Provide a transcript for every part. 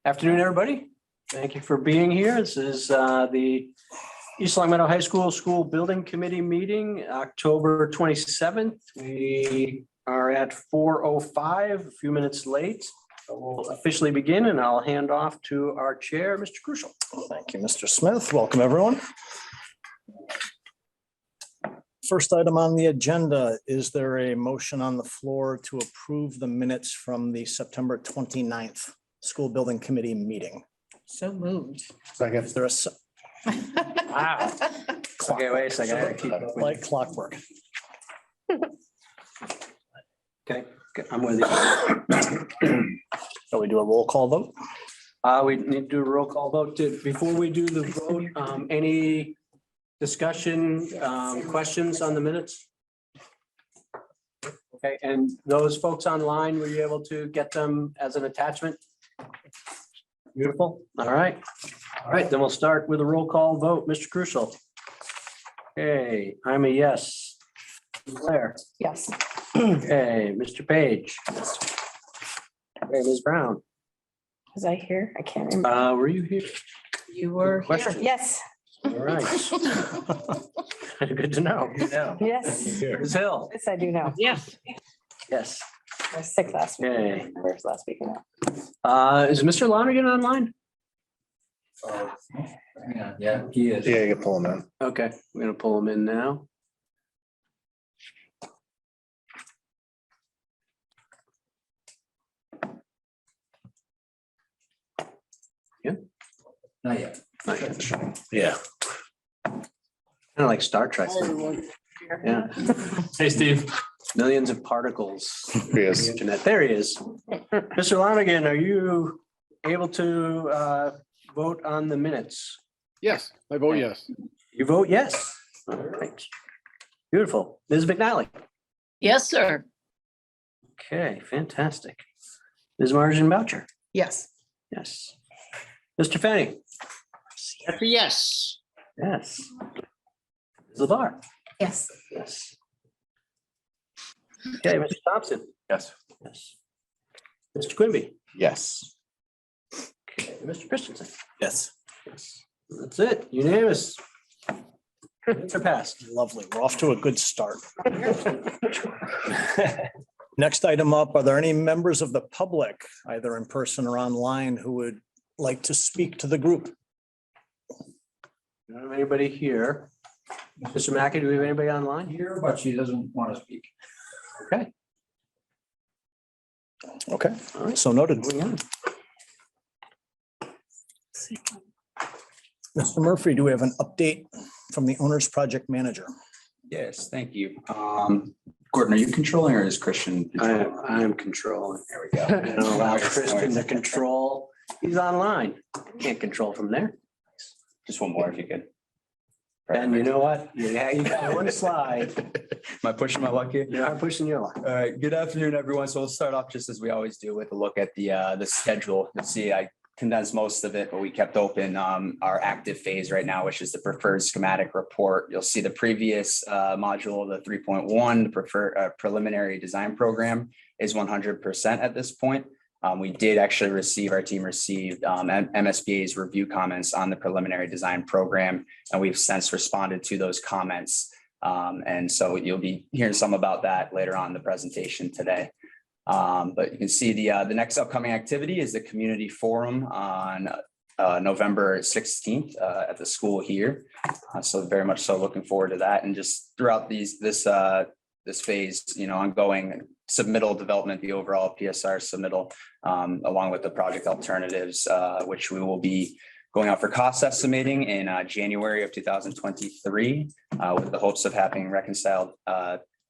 Afternoon, everybody. Thank you for being here. This is the East Long Meadow High School School Building Committee meeting, October 27th. We are at 4:05, a few minutes late. So we'll officially begin and I'll hand off to our chair, Mr. Crucial. Thank you, Mr. Smith. Welcome, everyone. First item on the agenda, is there a motion on the floor to approve the minutes from the September 29th School Building Committee meeting? So moved. Second. Is there a, Wow. Okay, wait a second. I gotta keep up with like clockwork? you. Okay, I'm with you. Shall we do a roll call vote? We need to do a roll call vote. Before we do the vote, any discussion, questions on the minutes? Okay, and those folks online, were you able to get them as an attachment? Beautiful. All right. All right, then we'll start with a roll call vote. Mr. Crucial. Okay, I'm a yes. Claire. Yes. Okay, Mr. Page. Okay, Ms. Brown. Was I here? I can't remember. Were you here? You were Good here. question. Yes. All right. Good to know. Yes. Ms. Hill. This I do know. Yes. Yes. I was sick last week. Okay. Where's last week? now? Is Mr. Lonergan online? Yeah, he is. Yeah, you can pull them in. Okay, we're gonna pull him in now. Not yet. Yeah. Kind of like Star Trek. Yeah, Hey, Steve. millions of particles. Yes. The internet. There he is. Mr. Lonergan, are you able to vote on the minutes? Yes, I vote yes. You vote yes. All right. Beautiful. Ms. McNally. Yes, sir. Okay, fantastic. Ms. Margin Boucher. Yes. Yes. Mr. Fenny. Yes. Yes. Ms. LeVar. Yes. Yes. Okay, Mr. Thompson. Yes. Yes. Mr. Quimby. Yes. Okay, Mr. Christensen. Yes. Yes. That's it. Unanimous. Minutes are passed. Lovely. We're off to a good start. Next item up, are there any members of the public, either in person or online, who would like to speak to the group? Don't have anybody here. Mr. Mackey, do we have anybody online? Here, but she doesn't want to speak. Okay. Okay, All right. so noted. Moving on. Mr. Murphy, do we have an update from the owner's project manager? Yes, thank you. Gordon, are you controlling or is Christian? I'm controlling. There we go. I don't allow Christian to control. He's online. Can't control from there. Just one more if you could. And you know what? Yeah, you got one slide. Am I pushing my luck here? You are pushing your luck. All right, good afternoon, everyone. So we'll start off just as we always do with a look at the schedule. You'll see I condensed most of it, but we kept open our active phase right now, which is the preferred schematic report. You'll see the previous module, the 3.1, the preferred preliminary design program is 100% at this point. We did actually our team received MSBA's review comments on the preliminary design program, and we've since responded to those comments. And so you'll be hearing some about that later on in the presentation today. But you can see the next upcoming activity is the community forum on November 16th at the school here. So very much so looking forward to that. And just throughout this phase, ongoing submittal development, the overall PSR submittal, along with the project alternatives, which we will be going out for cost estimating in January of 2023, with the hopes of having reconciled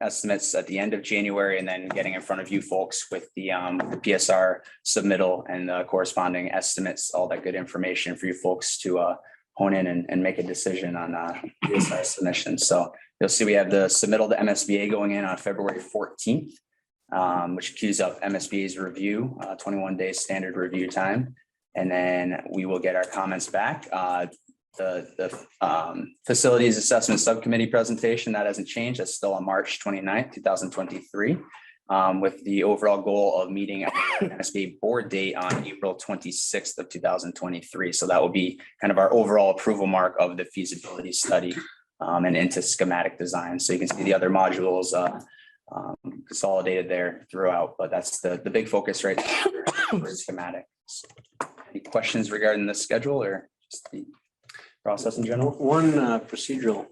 estimates at the end of January and then getting in front of you folks with the PSR submittal and corresponding estimates, all that good information for you folks to hone in and make a decision on PSR submission. So you'll see we have the submittal to MSBA going in on February 14th, which queues up MSBA's review, 21-day standard review time. And then we will get our comments back. The facilities assessment subcommittee presentation, that hasn't changed. That's still on March 29th, 2023. with the overall goal of meeting at the MSBA board date on April 26th of 2023. So that will be kind of our overall approval mark of the feasibility study and into schematic design. So you can see the other modules consolidated there throughout, but that's the big focus right now for schematic. Any questions regarding the schedule or just the process in general? One procedural.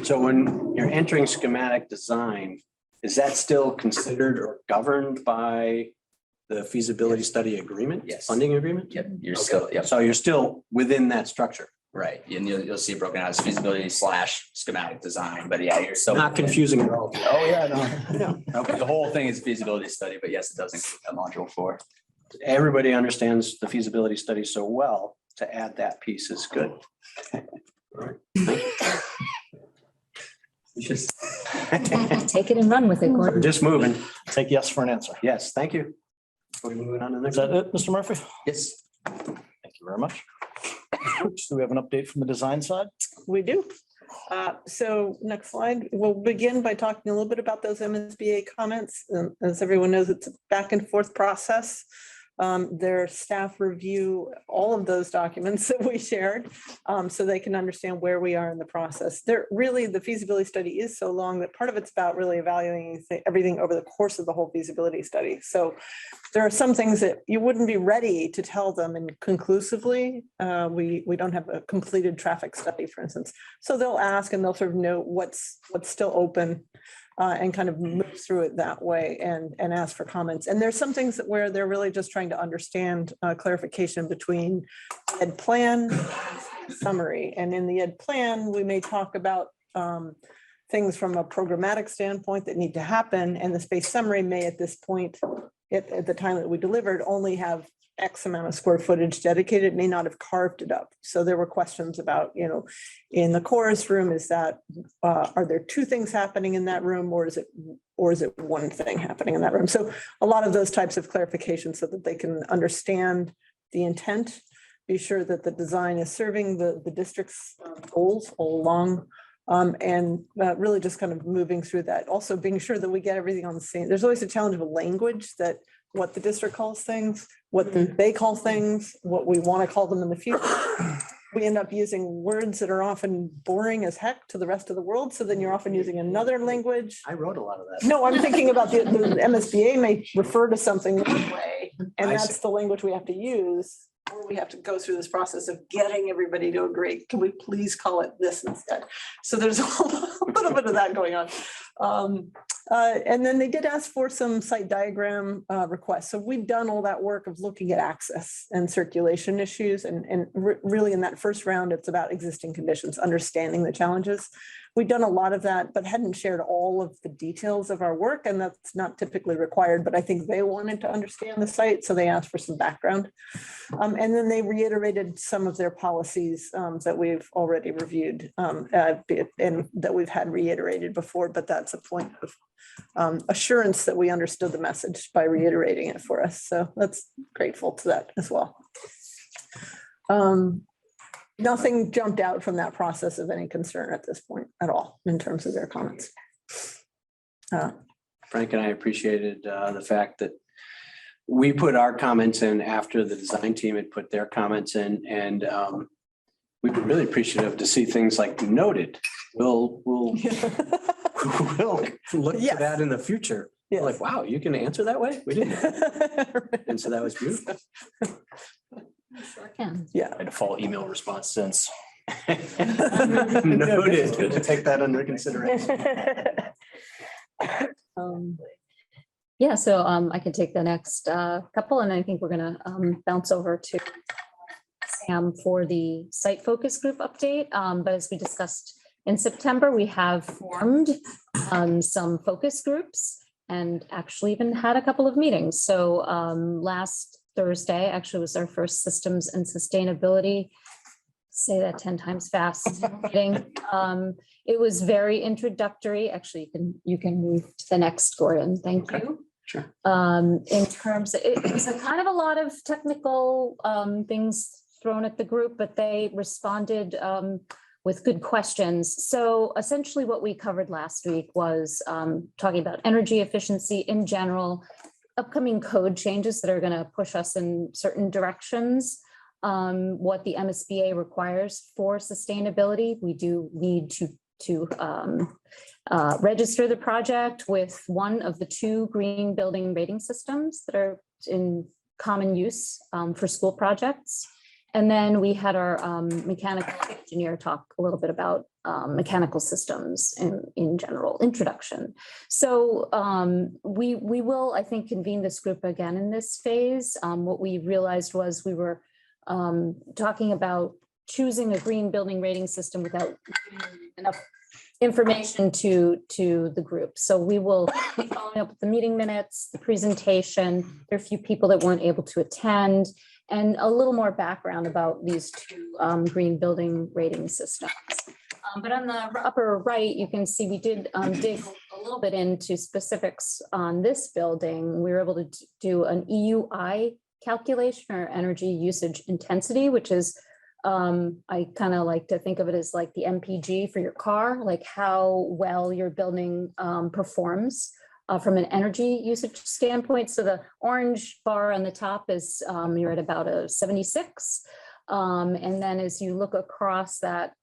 So when you're entering schematic design, is that still considered or governed by the feasibility study agreement? Yes. Funding agreement? Yep, you're still, yep, So you're still within that structure, right. And you'll see it broken out as feasibility / schematic design, but yeah, you're still. not confusing at all. Oh, yeah, no. Okay, the whole thing is feasibility study, but yes, it does include that module 4. Everybody understands the feasibility study so well, to add that piece is good. Just. Take it and run with it, We're Gordon. just moving. Take yes for an answer. Yes, thank you. We're moving on to the Is next. that it, Mr. Murphy? Yes. Thank you very much. Do we have an update from the design side? We do. So next slide, we'll begin by talking a little bit about those MSBA comments. As everyone knows, it's a back and forth process. Their staff review all of those documents that we shared so they can understand where we are in the process. Really, the feasibility study is so long that part of it's about really evaluating everything over the course of the whole feasibility study. So there are some things that you wouldn't be ready to tell them and conclusively. We don't have a completed traffic study, for instance. So they'll ask and they'll sort of know what's still open and kind of move through it that way and ask for comments. And there's some things where they're really just trying to understand clarification between ed plan and summary. And in the ed plan, we may talk about things from a programmatic standpoint that need to happen. And the space summary may at this point, at the time that we delivered, only have X amount of square footage dedicated, may not have carved it up. So there were questions about, in the chorus room, is that, are there 2 things happening in that room, or is it one thing happening in that room? So a lot of those types of clarifications so that they can understand the intent, be sure that the design is serving the district's goals all along. And really just kind of moving through that. Also being sure that we get everything on the same. There's always a challenge of a language that what the district calls things, what they call things, what we want to call them in the future. We end up using words that are often boring as heck to the rest of the world. So then you're often using another language. I wrote a lot of that. No, I'm thinking about the MSBA may refer to something one way, and I that's the language we have to use. Or we have to go through this process of getting everybody to agree. Can we please call it this instead? So there's a little bit of that going on. And then they did ask for some site diagram requests. So we've done all that work of looking at access and circulation issues. And really in that first round, it's about existing conditions, understanding the challenges. We've done a lot of that, but hadn't shared all of the details of our work. And that's not typically required, but I think they wanted to understand the site. So they asked for some background. And then they reiterated some of their policies that we've already reviewed and that we've had reiterated before, but that's a point of assurance that we understood the message by reiterating it for us. So that's grateful to that as well. Nothing jumped out from that process of any concern at this point at all in terms of their comments. Frank and I appreciated the fact that we put our comments in after the design team had put their comments in, and we were really appreciative to see things like noted. We'll look for Yes. that in the future. Yes. Like, wow, you can answer that way? We didn't. And so that was beautiful. Sure can. Yeah. My default email response since. Noted. Good to take that under consideration. Yeah, so I can take the next couple, and I think we're gonna bounce over to Sam for the site focus group update. But as we discussed in September, we have formed some focus groups and actually even had a couple of meetings. So last Thursday actually was our first systems and sustainability, say that 10 times fast, meeting. It was very introductory. Actually, you can move to the next, Gordon. Thank you. Sure. In terms of, it was a kind of a lot of technical things thrown at the group, but they responded with good questions. So essentially what we covered last week was talking about energy efficiency in general, upcoming code changes that are going to push us in certain directions, what the MSBA requires for sustainability. We do need to register the project with one of the 2 green building rating systems that are in common use for school projects. And then we had our mechanical engineer talk a little bit about mechanical systems in general, introduction. So we will, I think, convene this group again in this phase. What we realized was we were talking about choosing a green building rating system without enough information to the group. So we will be following up with the meeting minutes, the presentation. There are a few people that weren't able to attend, and a little more background about these 2 green building rating systems. But on the upper right, you can see we did dig a little bit into specifics on this building. We were able to do an EUI calculation, or energy usage intensity, which is I kind of like to think of it as like the MPG for your car, like how well your building performs from an energy usage standpoint. So the orange bar on the top is you're at about a 76. And then as you look across that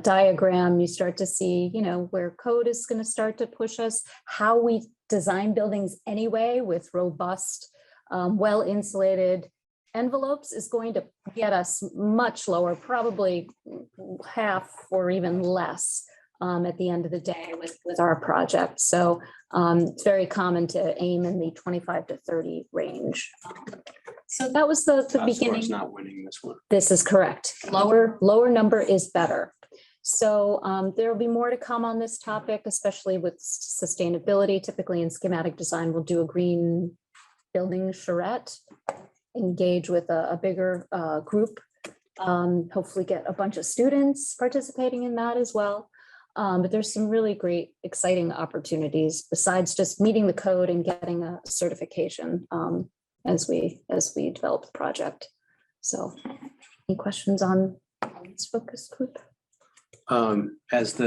diagram, you start to see, where code is going to start to push us, how we design buildings anyway with robust, well-insulated envelopes is going to get us much lower, probably half or even less at the end of the day with our project. So it's very common to aim in the 25 to 30 range. So that was the beginning. It's not winning this one. This is correct. Lower number is better. So there will be more to come on this topic, especially with sustainability. Typically in schematic design, we'll do a green building charrette, engage with a bigger group, hopefully get a bunch of students participating in that as well. But there's some really great, exciting opportunities besides just meeting the code and getting a certification as we develop the project. So any questions on this focus group? As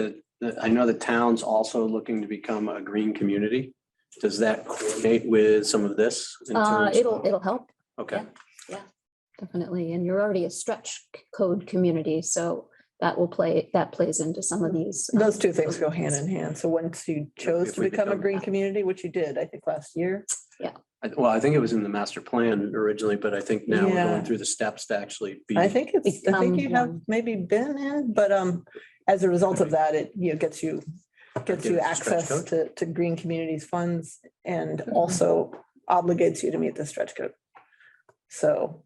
I know the town's also looking to become a green community. Does that coordinate with some of this? in terms of- It'll help. Okay. Yeah, definitely. And you're already a stretch code community, so that plays into some of these. Those 2 things go hand in hand. So once you chose If to we become a become- green community, which you did, I think last year. Well, I think it was in the master plan originally, but I think now we're Yeah. going through the steps to actually be. I think Become you have one. maybe been in, but as a result of that, it gets you Gives you stretch access code. to green communities funds and also obligates you to meet the stretch code. So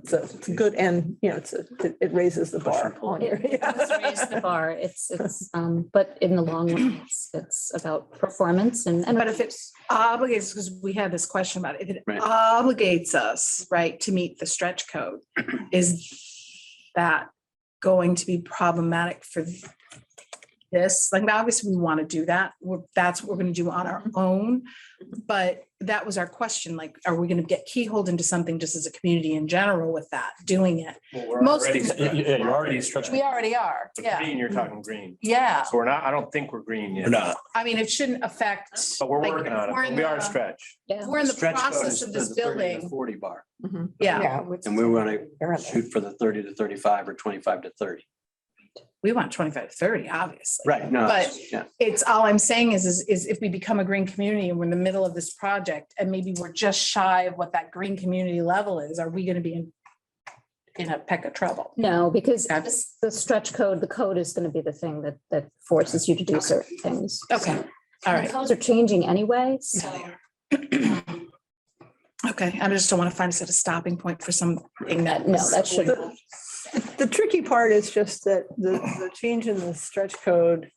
it's good, and it raises the Push and bar pull. on your. It does raise the bar. It's but in the long run, it's about performance and. But if it obligates, because we had this question about it, if it Right. obligates us, right, to meet the stretch code, is that going to be problematic for this? Like, obviously, we want to do that. That's what we're going to do on our own. But that was our question, like, are we going to get keyholed into something just as a community in general with that, doing it? Most- Yeah, you're already stretching. We already are, But yeah, green, you're talking green. yeah. So I don't think we're green yet. I mean, it shouldn't affect. But we're like, working on we're it. in We are the- stretch. Yeah. We're in the Stretch code process is of this the 30 to building, 40 bar, yeah. and we want to shoot for the 30 to 35 or 25 to 30. We want 25 to 30, obviously. Right, no, But yeah, it's, all I'm saying is if we become a green community and we're in the middle of this project and maybe we're just shy of what that green community level is, are we going to be in a peck of trouble? No, because Okay. the stretch code, the code is going to be the thing that forces you to do certain things. Okay, all And right. the codes are changing anyway, so. Okay, I just don't want to find us at a stopping point for something that. No, that shouldn't. The tricky part is just that the change in the stretch code.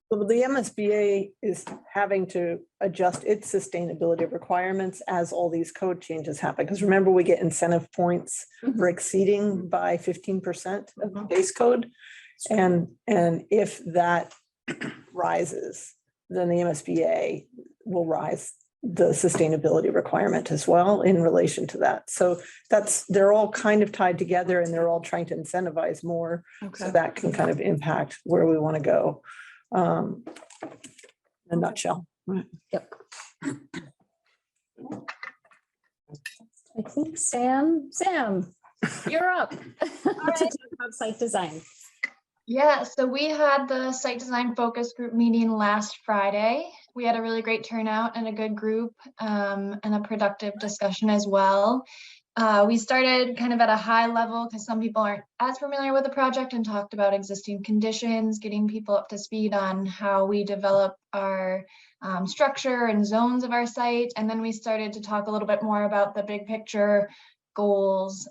The MSBA is having to adjust its sustainability requirements as all these code changes happen. Because remember, we get incentive points for exceeding by 15% of the base code. And if that rises, then the MSBA will rise the sustainability requirement as well in relation to that. So they're all kind of tied together and they're all trying to incentivize more. So that can kind of impact where we want to go. In a nutshell. Yep. I think Sam, you're up. To talk about site design. Yeah, so we had the site design focus group meeting last Friday. We had a really great turnout and a good group and a productive discussion as well. We started kind of at a high level because some people aren't as familiar with the project and talked about existing conditions, getting people up to speed on how we develop our structure and zones of our site. And then we started to talk a little bit more about the big picture goals.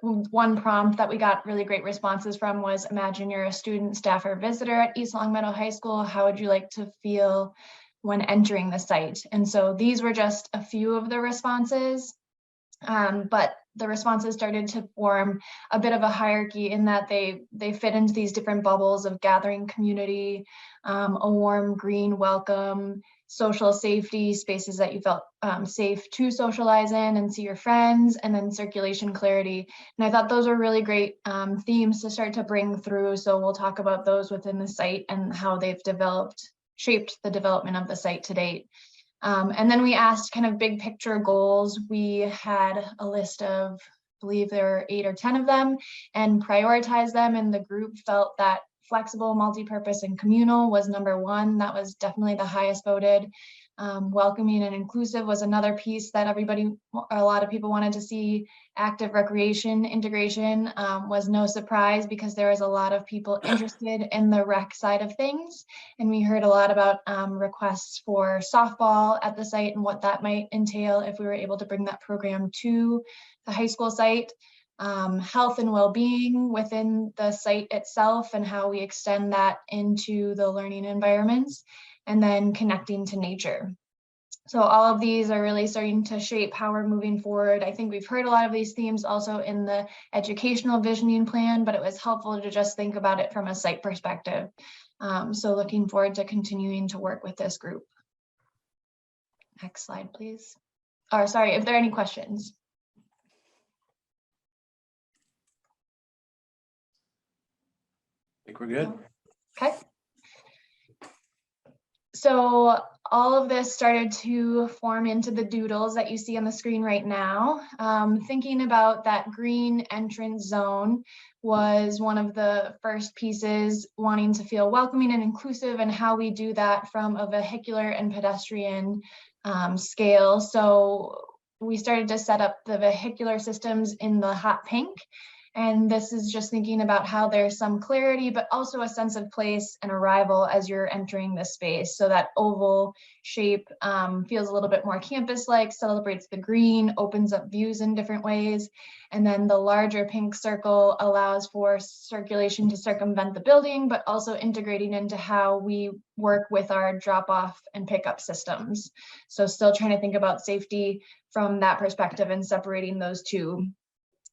One prompt that we got really great responses from was, imagine you're a student, staff, or visitor at East Longmeadow High School. How would you like to feel when entering the site? And so these were just a few of the responses, but the responses started to form a bit of a hierarchy in that they fit into these different bubbles of gathering community, a warm green welcome, social safety, spaces that you felt safe to socialize in and see your friends, and then circulation clarity. And I thought those are really great themes to start to bring through. So we'll talk about those within the site and how they've shaped the development of the site to date. And then we asked kind of big picture goals. We had a list of, I believe there were 8 or 10 of them, and prioritized them. And the group felt that flexible, multi-purpose, and communal was number 1. That was definitely the highest voted. Welcoming and inclusive was another piece that a lot of people wanted to see. Active recreation integration was no surprise because there was a lot of people interested in the rec side of things. And we heard a lot about requests for softball at the site and what that might entail if we were able to bring that program to the high school site. Health and well-being within the site itself and how we extend that into the learning environments, and then connecting to nature. So all of these are really starting to shape how we're moving forward. I think we've heard a lot of these themes also in the educational visioning plan, but it was helpful to just think about it from a site perspective. So looking forward to continuing to work with this group. Next slide, please. Or sorry, if there are any questions. I think we're good. Okay. So all of this started to form into the doodles that you see on the screen right now. Thinking about that green entrance zone was one of the first pieces, wanting to feel welcoming and inclusive, and how we do that from a vehicular and pedestrian scale. So we started to set up the vehicular systems in the hot pink. And this is just thinking about how there's some clarity, but also a sense of place and arrival as you're entering the space. So that oval shape feels a little bit more campus-like, celebrates the green, opens up views in different ways. And then the larger pink circle allows for circulation to circumvent the building, but also integrating into how we work with our drop-off and pickup systems. So still trying to think about safety from that perspective and separating those two.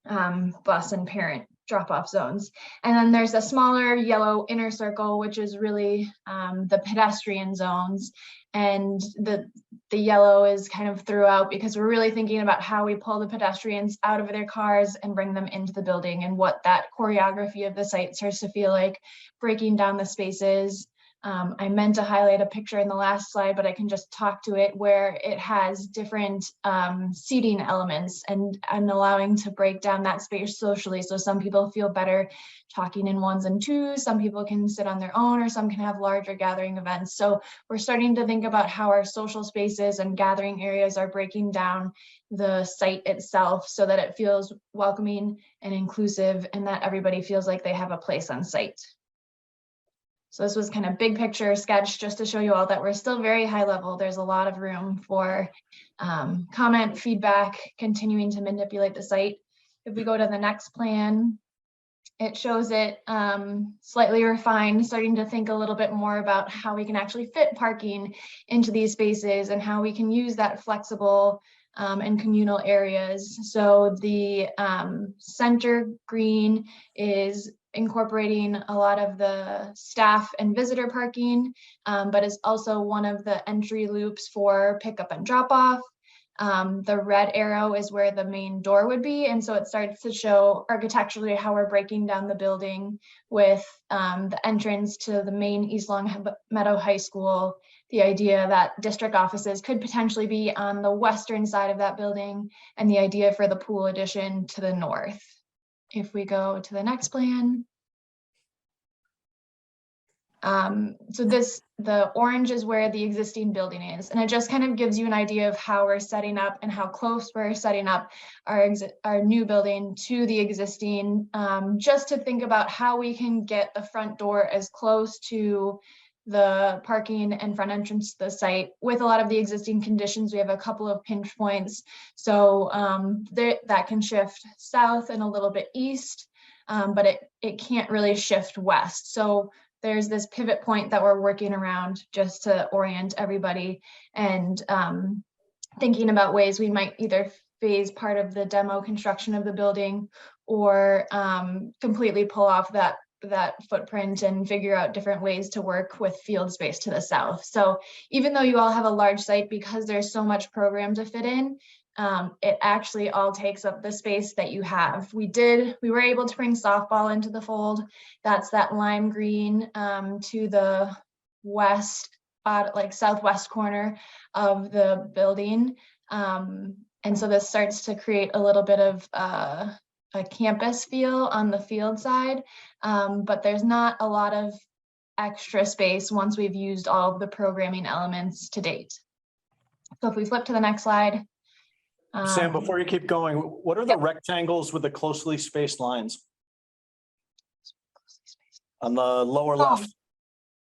Bus and parent drop-off zones. And then there's a smaller yellow inner circle, which is really the pedestrian zones. And the yellow is kind of throughout because we're really thinking about how we pull the pedestrians out of their cars and bring them into the building, and what that choreography of the site starts to feel like, breaking down the spaces. I meant to highlight a picture in the last slide, but I can just talk to it, where it has different seating elements and allowing to break down that space socially. So some people feel better talking in 1s and 2s, some people can sit on their own, or some can have larger gathering events. So we're starting to think about how our social spaces and gathering areas are breaking down the site itself so that it feels welcoming and inclusive, and that everybody feels like they have a place on site. So this was kind of big picture sketch just to show you all that we're still very high level. There's a lot of room for comment, feedback, continuing to manipulate the site. If we go to the next plan, it shows it slightly refined, starting to think a little bit more about how we can actually fit parking into these spaces and how we can use that flexible and communal areas. So the center green is incorporating a lot of the staff and visitor parking, but is also one of the entry loops for pickup and drop off. The red arrow is where the main door would be. And so it starts to show architecturally how we're breaking down the building with the entrance to the main East Long Meadow High School. The idea that district offices could potentially be on the western side of that building, and the idea for the pool addition to the north. If we go to the next plan. So the orange is where the existing building is, and it just kind of gives you an idea of how we're setting up and how close we're setting up our new building to the existing, just to think about how we can get the front door as close to the parking and front entrance to the site. With a lot of the existing conditions, we have a couple of pinch points. So that can shift south and a little bit east, but it can't really shift west. So there's this pivot point that we're working around just to orient everybody, and thinking about ways we might either phase part of the demo construction of the building, or completely pull off that footprint and figure out different ways to work with field space to the south. So even though you all have a large site, because there's so much program to fit in, it actually all takes up the space that you have. We were able to bring softball into the fold. That's that lime green to the west, like southwest corner of the building. And so this starts to create a little bit of a campus feel on the field side, but there's not a lot of extra space once we've used all of the programming elements to date. So if we flip to the next slide. Sam, before you keep going, what are the rectangles with the closely spaced lines? On the lower left?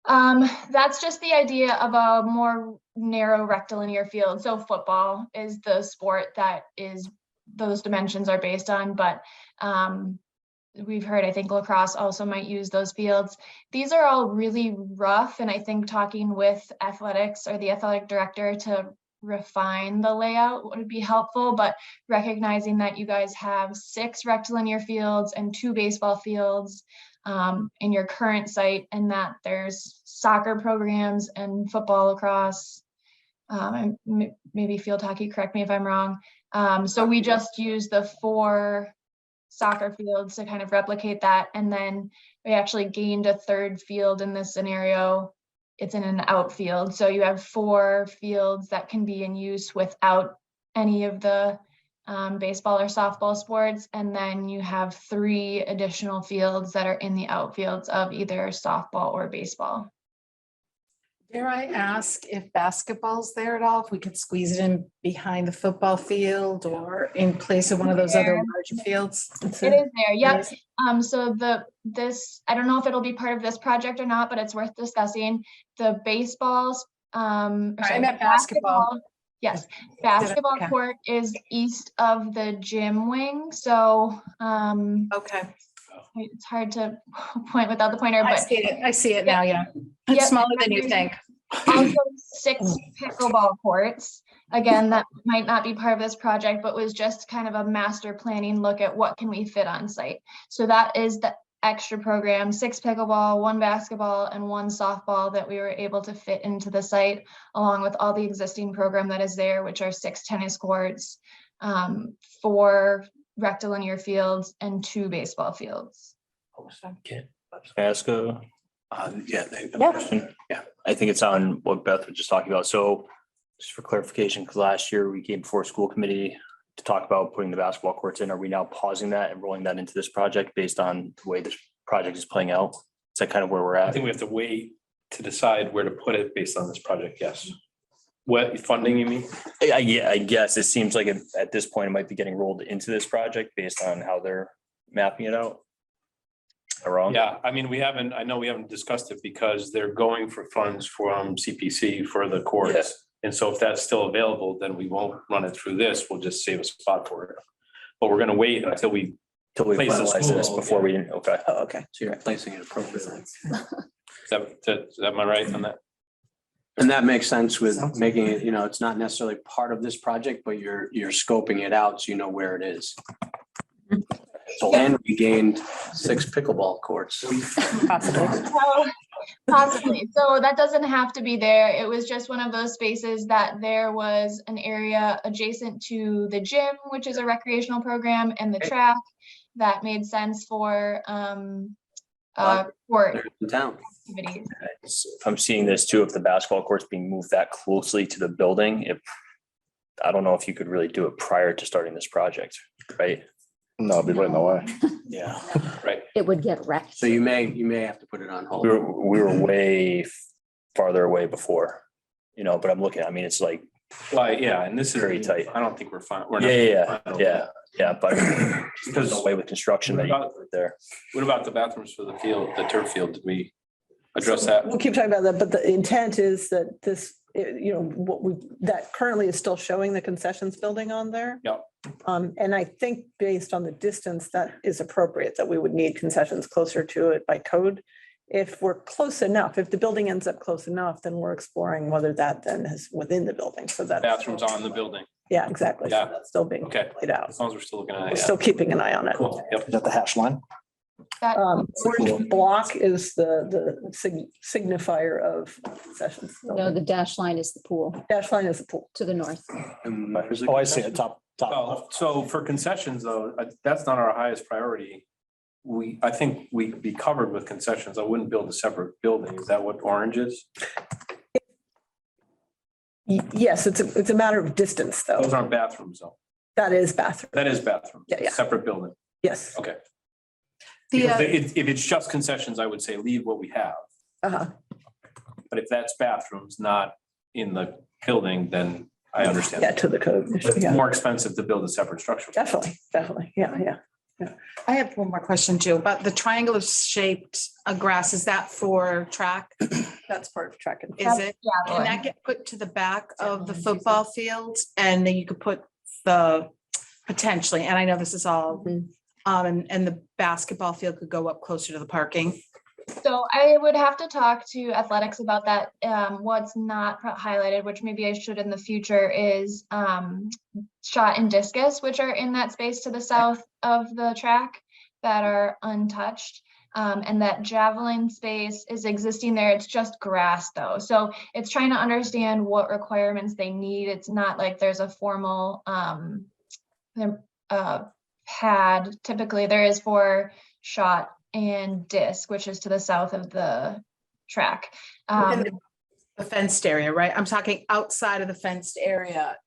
That's just the idea of a more narrow rectilinear field. So football is the sport that those dimensions are based on, but we've heard, I think lacrosse also might use those fields. These are all really rough, and I think talking with athletics or the athletic director to refine the layout would be helpful, but recognizing that you guys have 6 rectilinear fields and 2 baseball fields in your current site, and that there's soccer programs and football, lacrosse, and maybe field hockey, correct me if I'm wrong. So we just use the 4 soccer fields to kind of replicate that, and then we actually gained a 3rd field in this scenario. It's in an outfield, so you have 4 fields that can be in use without any of the baseball or softball sports, and then you have 3 additional fields that are in the outfields of either softball or baseball. Dare I ask if basketball's there at all? If we could squeeze it in behind the football field or in place of one of those other larger fields? It is there, yep. So I don't know if it'll be part of this project or not, but it's worth discussing. The baseballs, I meant basketball. Yes, basketball Okay. court is east of the gym wing, so Okay, it's hard to point without the pointer, I but see it now, yeah. Yep. It's smaller than you think. also 6 pickleball courts. Again, that might not be part of this project, but was just kind of a master planning look at what can we fit on site. So that is the extra program, 6 pickleball, 1 basketball, and 1 softball that we were able to fit into the site, along with all the existing program that is there, which are 6 tennis courts, 4 rectilinear fields, and 2 baseball fields. Ask a Yeah. question? Yeah, I think it's on what Beth was just talking about. So just for clarification, because last year we came before school committee to talk about putting the basketball courts in. Are we now pausing that and rolling that into this project based on the way this project is playing out? Is that kind of where we're I at? think we have to wait to decide where to put it based on this project, yes. What funding, you mean? Yeah, I guess it seems like at this point, it might be getting rolled into this project based on how they're mapping it out. Am I wrong? Yeah, I mean, I know we haven't discussed it because they're going for funds from CPC for the courts. Yes. And so if that's still available, then we won't run it through this. We'll just save a spot for it. But we're gonna wait until we, Till we Place the finalize this school, before we, okay. Oh, okay. So you're placing it appropriately. am I right on that? And that makes sense with making it, it's not necessarily part of this project, but you're scoping it out so you know where it is. And we gained 6 pickleball courts. Well, possibly. So that doesn't have to be there. It was just one of those spaces that there was an area adjacent to the gym, which is a recreational program, and the track that made sense for sport In town. activities. If I'm seeing this too, if the basketball court's being moved that closely to the building, I don't know if you could really do it prior to starting this project, right? No, it'd be right in the way. Yeah. It would get wrecked. So you may have to put it on hold. We were way farther away before, but I'm looking, I mean, it's like, Well, yeah, and this is Very tight. I don't think we're fine. We're not. yeah, but Because there's a way with construction that you can put it there. what about the bathrooms for the field, the turf field? Did we address that? We'll keep talking about that, but the intent is that this, that currently is still showing the concessions building on there. Yep. And I think based on the distance, that is appropriate, that we would need concessions closer to it by code. If we're close enough, if the building ends up close enough, then we're exploring whether that then is within the building, so that. Bathrooms on the building. Yeah, exactly. So Yeah. that's still being Okay. played out. As long as we're still looking at We're it. Yeah. still keeping an eye on it. Cool. Yep. Is that the hash line? That Orange block is the signifier of concessions. No, the dash line is the pool Dash line is the pool. to the north. Oh, I see it, top. Well, so for concessions though, that's not our highest priority. I think we'd be covered with concessions. I wouldn't build a separate building. Is that what orange is? Yes, it's a matter of distance, Those though. aren't bathrooms though. That is bathroom. That is bathroom. Yeah. Separate building. Yes. Okay. The, Because if it's just concessions, I would say leave what we have. Uh-huh. But if that's bathrooms not in the building, then I understand. Yeah, to the code. But it's Yeah, more expensive to build a separate structure. definitely. Yeah. I have one more question too, about the triangular shaped grass. Is that for track? That's part of track and. Is it? Can javelin. that get put to the back of the football field and then you could put potentially, and I know this is all, and the basketball field could go up closer to the parking? So I would have to talk to athletics about that. What's not highlighted, which maybe I should in the future, is shot and discus, which are in that space to the south of the track that are untouched. And that javelin space is existing there. It's just grass though. So it's trying to understand what requirements they need. It's not like there's a formal pad. Typically there is for shot and disc, which is to the south of the track. Within the fenced area, right? I'm talking outside of the fenced area.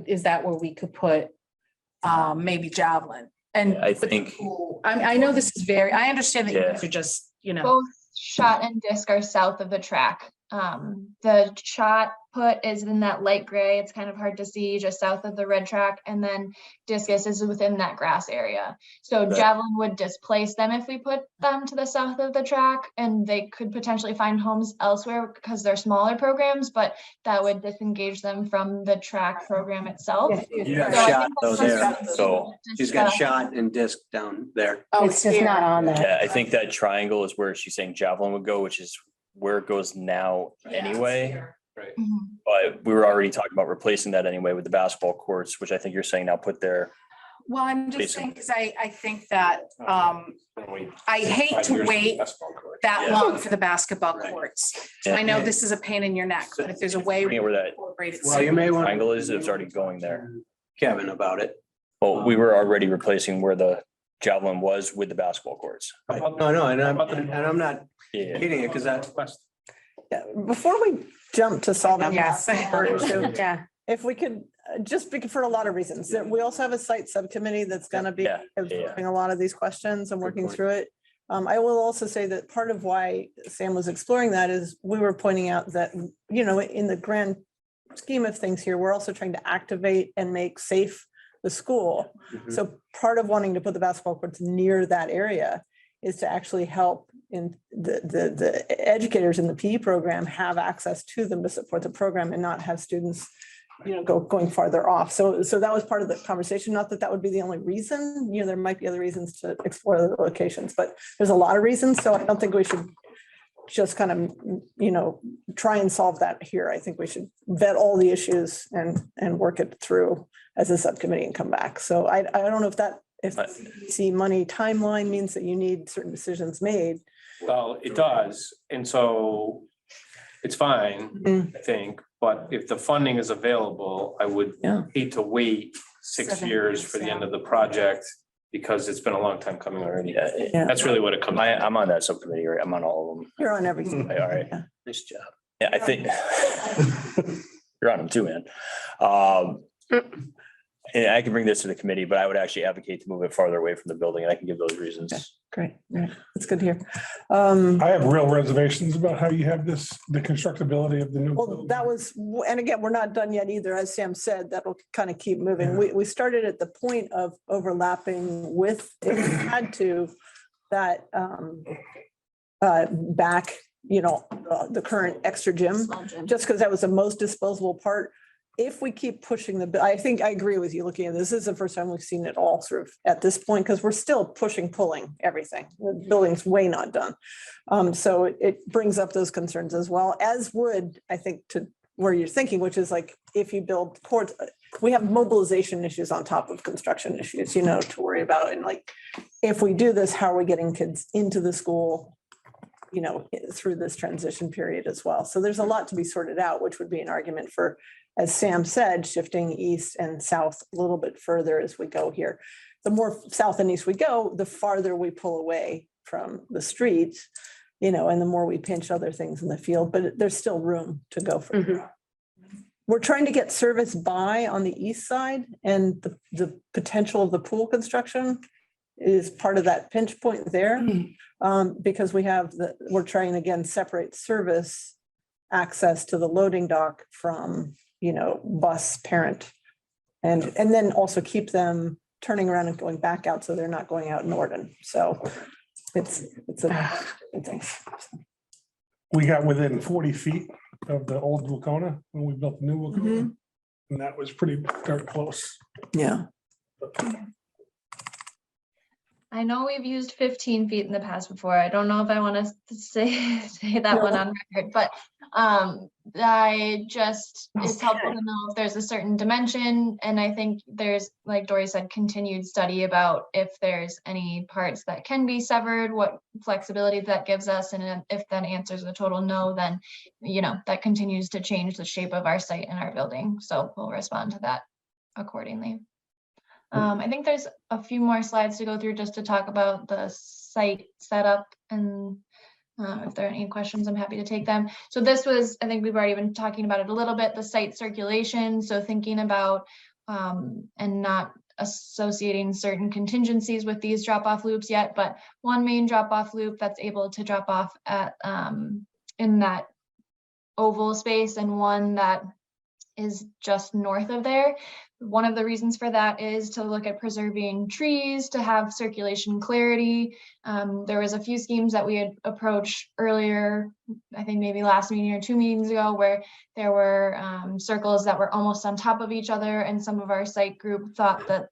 Is that where we could put maybe javelin? And Yeah, I think- I know this is I understand that you guys are just, Both shot and disc are south of the track. The shot put is in that light gray. It's kind of hard to see just south of the red track. And then discus is within that grass area. So Right. javelin would displace them if we put them to the south of the track, and they could potentially find homes elsewhere because they're smaller programs, but that would disengage them from the track program itself. You So have I shot think though that's there. something So She's got discuss. shot and disc down there. It's just not on there. Yeah, I think that triangle is where she's saying javelin would go, which is where it goes now anyway. Mhm. But we were already talking about replacing that anyway with the basketball courts, which I think you're saying now put there. Well, I'm just saying, because I think that, Wait I hate 5 to years for the wait basketball court. that Yeah. long for the basketball Right. courts. So I know this is a pain in your neck, but if there's a way. Bring it where that incorporate it Well, you may want. triangle is, it was already going there. Kevin about it. Well, we were already replacing where the javelin was with the basketball courts. No, and I'm not Yeah. kidding it because that, Yeah, before we jump to solving. Yes. that issue, Yeah. If we could, just for a lot of reasons, that we also have a site subcommittee that's gonna be Yeah, yeah. absorbing a lot of these questions and working point. through it. I will also say that part of why Sam was exploring that is we were pointing out that, in the grand scheme of things here, we're also trying to activate and make safe the school. Mhm. So part of wanting to put the basketball courts near that area is to actually help in the educators in the PE program have access to them to support the program and not have students, going farther off. So that was part of the conversation. Not that that would be the only reason, there might be other reasons to explore the locations, but there's a lot of reasons. So I don't think we should just kind of, try and solve that here. I think we should vet all the issues and work it through as a subcommittee and come back. So I don't know if that if see money timeline means that you need certain decisions made. Well, it does, and so it's fine, I think, but if the funding is available, I would Yeah. hate to wait 6 years for the end of the project because it's been a long time coming already. Yeah. That's really what it comes. I'm on that subcommittee, right? I'm on all of them. You're on everything. All right. Yeah. Nice job. Yeah, I think you're on them too, man. And I can bring this to the committee, but I would actually advocate to move it farther away from the building, and I can give those reasons. Great. Yeah, that's good to hear. I have real reservations about how you have this, the constructability of the new. Well, building. that was, and again, we're not done yet either. As Sam said, that'll kind of keep moving. We started at the point of overlapping with, if we had to, that back, the current extra gym, Small gym. just because that was the most disposable part. If we keep pushing I think I agree with you looking at this. This is the first time we've seen it all sort of at this point, because we're still pulling everything. The building's way not done. So it brings up those concerns as well, as would, I think, to where you're thinking, which is like, if you build courts, we have mobilization issues on top of construction issues, to worry about. And like, if we do this, how are we getting kids into the school, through this transition period as well? So there's a lot to be sorted out, which would be an argument for, as Sam said, shifting east and south a little bit further as we go here. The more south and east we go, the farther we pull away from the streets, and the more we pinch other things in the field, but there's still room to go for. We're trying to get service by on the east side, and the potential of the pool construction is part of that pinch point there. Because we're trying to, again, separate service access to the loading dock from, bus parent. And then also keep them turning around and going back out, so they're not going out Norden. So it's a good thing. We got within 40 feet of the old Wacona when we built the new Wacona. And that was pretty darn close. Yeah. I know we've used 15 feet in the past before. I don't know if I want to say that one on record, but it's helpful to know if there's a certain dimension. And I think there's, like Dory said, continued study about if there's any parts that can be severed, what flexibility that gives us. And if that answers a total no, then, that continues to change the shape of our site and our building. So we'll respond to that accordingly. I think there's a few more slides to go through just to talk about the site setup, and if there are any questions, I'm happy to take them. So this was, I think we've already been talking about it a little bit, the site circulation. So thinking about and not associating certain contingencies with these drop-off loops yet, but one main drop-off loop that's able to drop off at in that oval space, and one that is just north of there. One of the reasons for that is to look at preserving trees, to have circulation clarity. There was a few schemes that we had approached earlier, I think maybe last meeting or 2 meetings ago, where there were circles that were almost on top of each other, and some of our site group thought that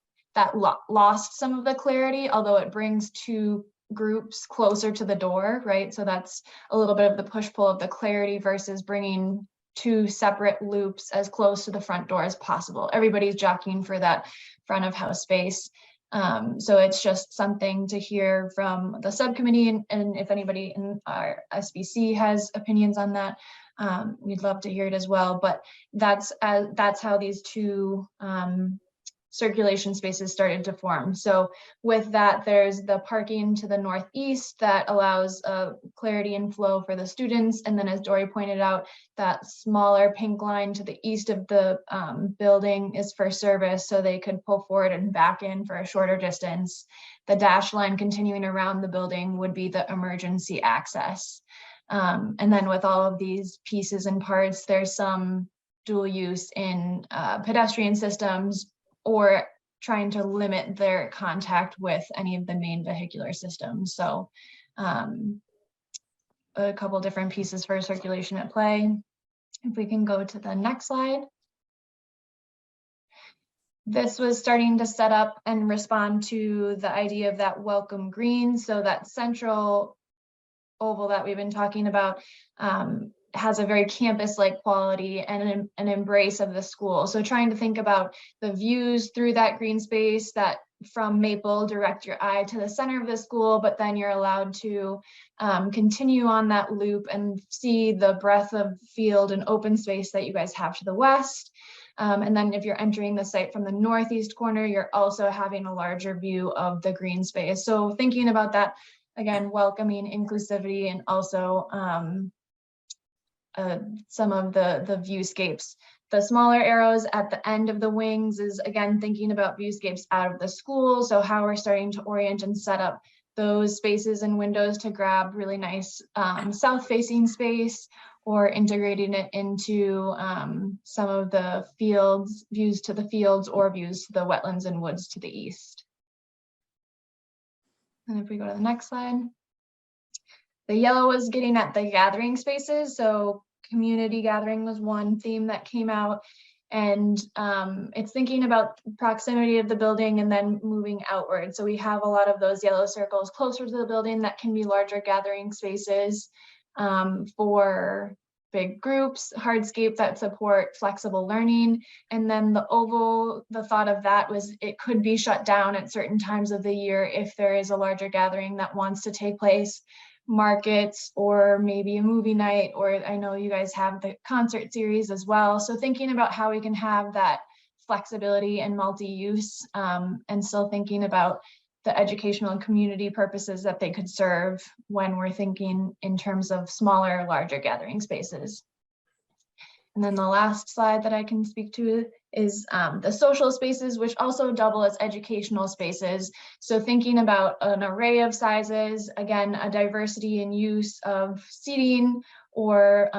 lost some of the clarity, although it brings 2 groups closer to the door, right? So that's a little bit of the push-pull of the clarity versus bringing 2 separate loops as close to the front door as possible. Everybody's jockeying for that front of house space. So it's just something to hear from the subcommittee, and if anybody in our SBC has opinions on that, we'd love to hear it as well. But that's how these 2 circulation spaces started to form. So with that, there's the parking to the northeast that allows clarity and flow for the students. And then, as Dory pointed out, that smaller pink line to the east of the building is for service, so they could pull forward and back in for a shorter distance. The dash line continuing around the building would be the emergency access. And then with all of these pieces and parts, there's some dual use in pedestrian systems, or trying to limit their contact with any of the main vehicular systems. So a couple different pieces for circulation at play. If we can go to the next slide. This was starting to set up and respond to the idea of that welcome green. So that central oval that we've been talking about has a very campus-like quality and an embrace of the school. So trying to think about the views through that green space, that from Maple direct your eye to the center of the school, but then you're allowed to continue on that loop and see the breadth of field and open space that you guys have to the west. And then if you're entering the site from the northeast corner, you're also having a larger view of the green space. So thinking about that, again, welcoming inclusivity and also some of the viewscapes. The smaller arrows at the end of the wings is, again, thinking about viewscapes out of the school. So how we're starting to orient and set up those spaces and windows to grab really nice south-facing space, or integrating it into some of the fields, views to the fields, or views to the wetlands and woods to the east. And if we go to the next slide, the yellow was getting at the gathering spaces. So community gathering was one theme that came out, and it's thinking about proximity of the building and then moving outward. So we have a lot of those yellow circles closer to the building that can be larger gathering spaces for big groups, hardscape that support flexible learning. And then the oval, the thought of that was it could be shut down at certain times of the year if there is a larger gathering that wants to take place, markets, or maybe a movie night, or I know you guys have the concert series as well. So thinking about how we can have that flexibility and multi-use, and still thinking about the educational and community purposes that they could serve when we're thinking in terms of smaller, larger gathering spaces. And then the last slide that I can speak to is the social spaces, which also double as educational spaces. So thinking about an array of sizes, again, a diversity in use of seating or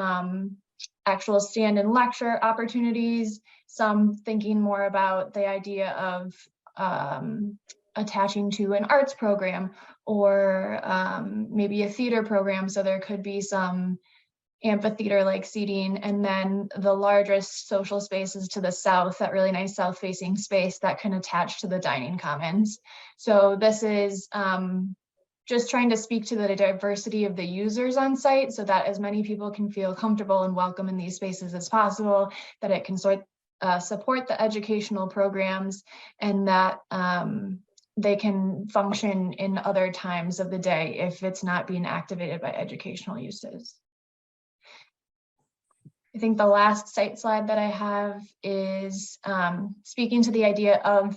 actual stand and lecture opportunities. Some thinking more about the idea of attaching to an arts program or maybe a theater program. So there could be some amphitheater-like seating, and then the largest social spaces to the south, that really nice south-facing space that can attach to the dining commons. So this is just trying to speak to the diversity of the users on site so that as many people can feel comfortable and welcome in these spaces as possible, that it can support the educational programs, and that they can function in other times of the day if it's not being activated by educational uses. I think the last site slide that I have is speaking to the idea of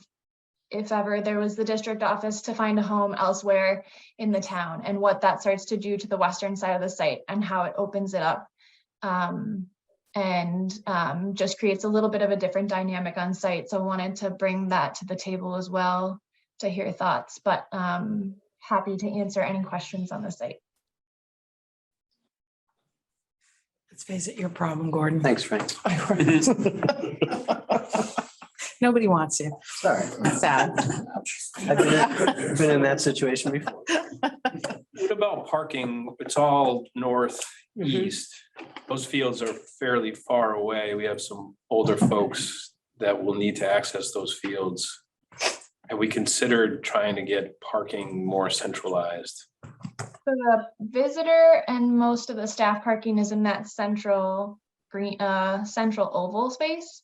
if ever there was the district office to find a home elsewhere in the town, and what that starts to do to the western side of the site and how it opens it up. Just creates a little bit of a different dynamic on site. So I wanted to bring that to the table as well to hear thoughts, but happy to answer any questions on the site. Let's face it, your problem, Gordon. Thanks, Frank. Nobody wants you. Sorry. It's sad. I've been in that situation before. What about parking? It's all northeast. Those fields are fairly far away. We have some older folks that will need to access those fields. Have we considered trying to get parking more centralized? So the visitor and most of the staff parking is in that central green, central oval space.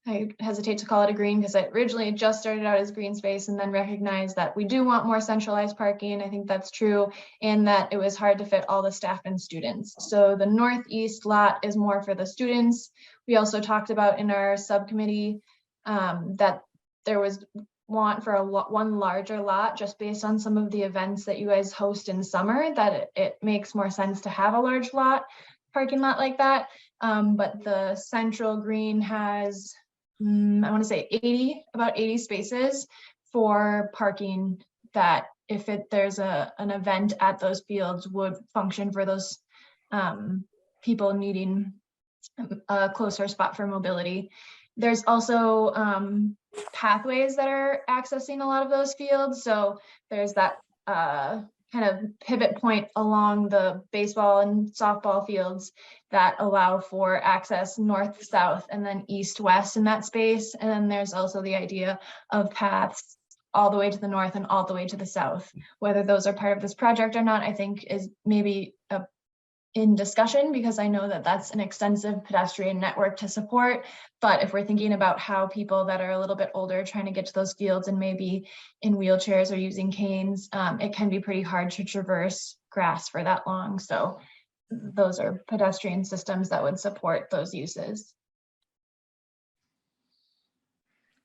I hesitate to call it a green because it originally just started out as green space and then recognized that we do want more centralized parking. I think that's true, and that it was hard to fit all the staff and students. So the northeast lot is more for the students. We also talked about in our subcommittee that there was want for one larger lot just based on some of the events that you guys host in summer, that it makes more sense to have a large parking lot like that. But the central green has I want to say about 80 spaces for parking that if there's an event at those fields would function for those people needing a closer spot for mobility. There's also pathways that are accessing a lot of those fields. So there's that kind of pivot point along the baseball and softball fields that allow for access north, south, and then east, west in that space. And then there's also the idea of paths all the way to the north and all the way to the south. Whether those are part of this project or not, I think is maybe a in discussion because I know that that's an extensive pedestrian network to support. But if we're thinking about how people that are a little bit older trying to get to those fields and maybe in wheelchairs or using canes, it can be pretty hard to traverse grass for that long. So those are pedestrian systems that would support those uses.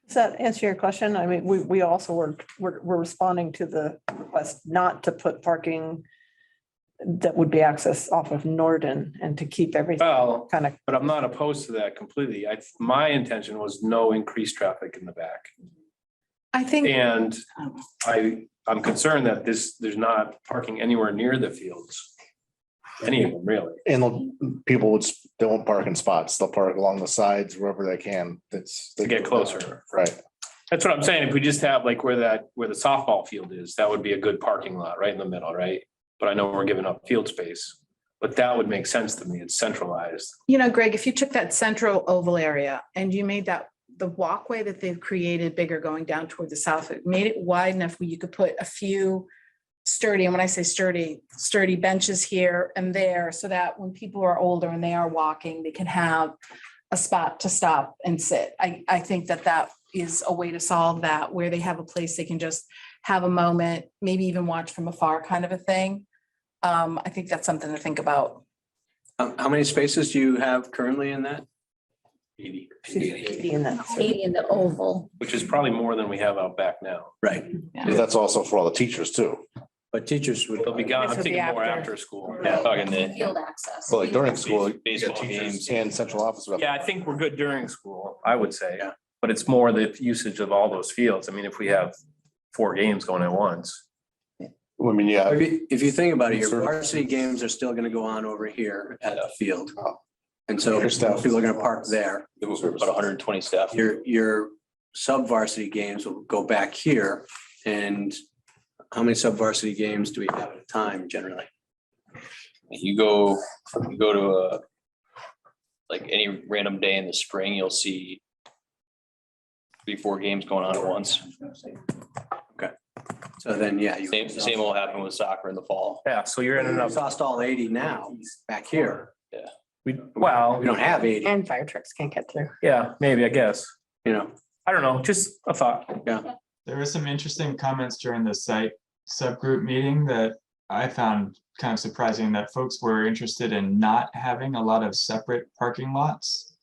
Does that answer your question? I mean, we also we're responding to the request not to put parking that would be accessed off of Norden and to keep everything Well, kind of. but I'm not opposed to that completely. My intention was no increased traffic in the back. I think, And I'm concerned that there's not parking anywhere near the fields. Any of them, really. And people they won't park in spots. They'll park along the sides wherever they can. To get closer. Right. That's what I'm saying. If we just have like where the softball field is, that would be a good parking lot right in the middle, right? But I know we're giving up field space, but that would make sense to me. It's centralized. Greg, if you took that central oval area and you made that the walkway that they've created bigger going down toward the south, it made it wide enough where you could put a few sturdy, and when I say sturdy benches here and there, so that when people are older and they are walking, they can have a spot to stop and sit. I think that is a way to solve that, where they have a place they can just have a moment, maybe even watch from afar kind of a thing. I think that's something to think about. How many spaces do you have currently in that? 80, 80 in that. 80 in the oval. which is probably more than we have out back now. Right, But that's also for all the teachers too. but teachers would. They'll be gone. I'm This will be thinking more after. after school. Yeah, talking the Field access. Well, like during school, baseball teachers games. and central office. Yeah, I think we're good during school, I would say. Yeah. But it's more the usage of all those fields. I mean, if we have 4 games going at once. I mean, yeah, If you think about it, your Sure. varsity games are still gonna go on over here at a field. And so Your staff. people are gonna park there. About 120 staff. Your sub-varsity games will go back here. And how many sub-varsity games do we have at a time generally? You go to like any random day in the spring, you'll see 3-4 games going on at once. So then, yeah. you- Same will happen with soccer in the fall. Yeah, so you're in We've enough. lost all 80 now back here. Well, We don't have 80, And fire trucks can't get through. yeah, maybe, I guess. you know. I don't know, just a thought. There were some interesting comments during the site subgroup meeting that I found kind of surprising, that folks were interested in not having a lot of separate parking lots.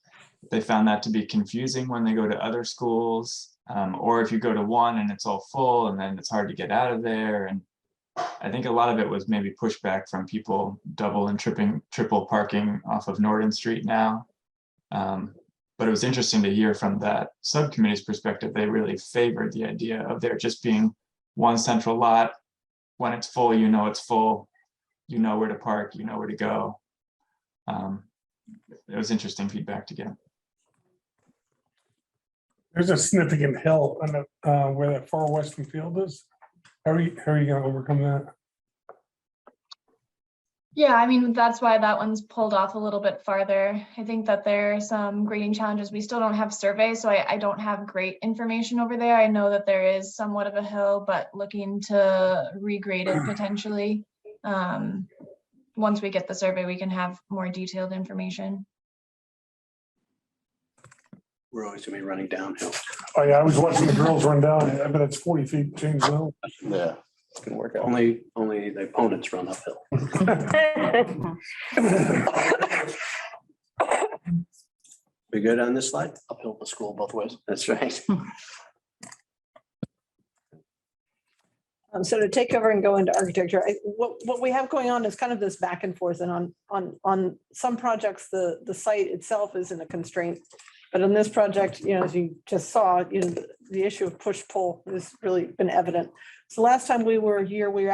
They found that to be confusing when they go to other schools, or if you go to one and it's all full and then it's hard to get out of there. And I think a lot of it was maybe pushback from people double and triple parking off of Norden Street now. But it was interesting to hear from that subcommittee's perspective. They really favored the idea of there just being one central lot. When it's full, you know it's full, you know where to park, you know where to go. It was interesting feedback to get. There's a significant hill on the, where that far western field is. How are you gonna overcome that? Yeah, I mean, that's why that one's pulled off a little bit farther. I think that there are some grading challenges. We still don't have surveys, so I don't have great information over there. I know that there is somewhat of a hill, but looking to regrade it potentially. Once we get the survey, we can have more detailed information. We're always gonna be running downhill. Oh, yeah, I was watching the girls run down. I bet it's 40 feet change zone. yeah. It's gonna work out. Only the opponents run uphill. We good on this slide? Uphill to school both ways. That's right. So to take over and go into architecture, what we have going on is kind of this back and forth, and on some projects, the site itself isn't a constraint. But on this project, as you just saw, the issue of push-pull has really been evident. So last time we were here, we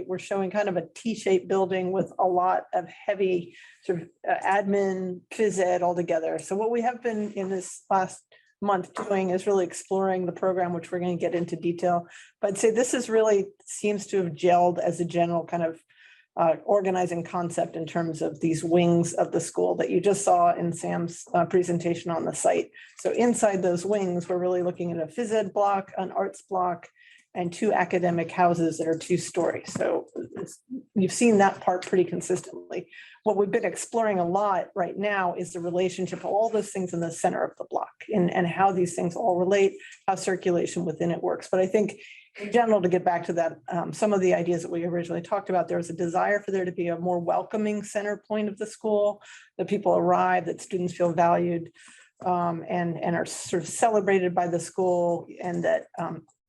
were showing kind of a T-shaped building with a lot of heavy sort of admin, phys ed all together. So what we have been in this last month doing is really exploring the program, which we're going to get into detail. But I'd say this is really seems to have gelled as a general kind of organizing concept in terms of these wings of the school that you just saw in Sam's presentation on the site. So inside those wings, we're really looking at a phys ed block, an arts block, and 2 academic houses that are 2-story. So you've seen that part pretty consistently. What we've been exploring a lot right now is the relationship of all those things in the center of the block and how these things all relate, how circulation within it works. But I think in general, to get back to that, some of the ideas that we originally talked about, there was a desire for there to be a more welcoming center point of the school, that people arrive, that students feel valued and are sort of celebrated by the school, and that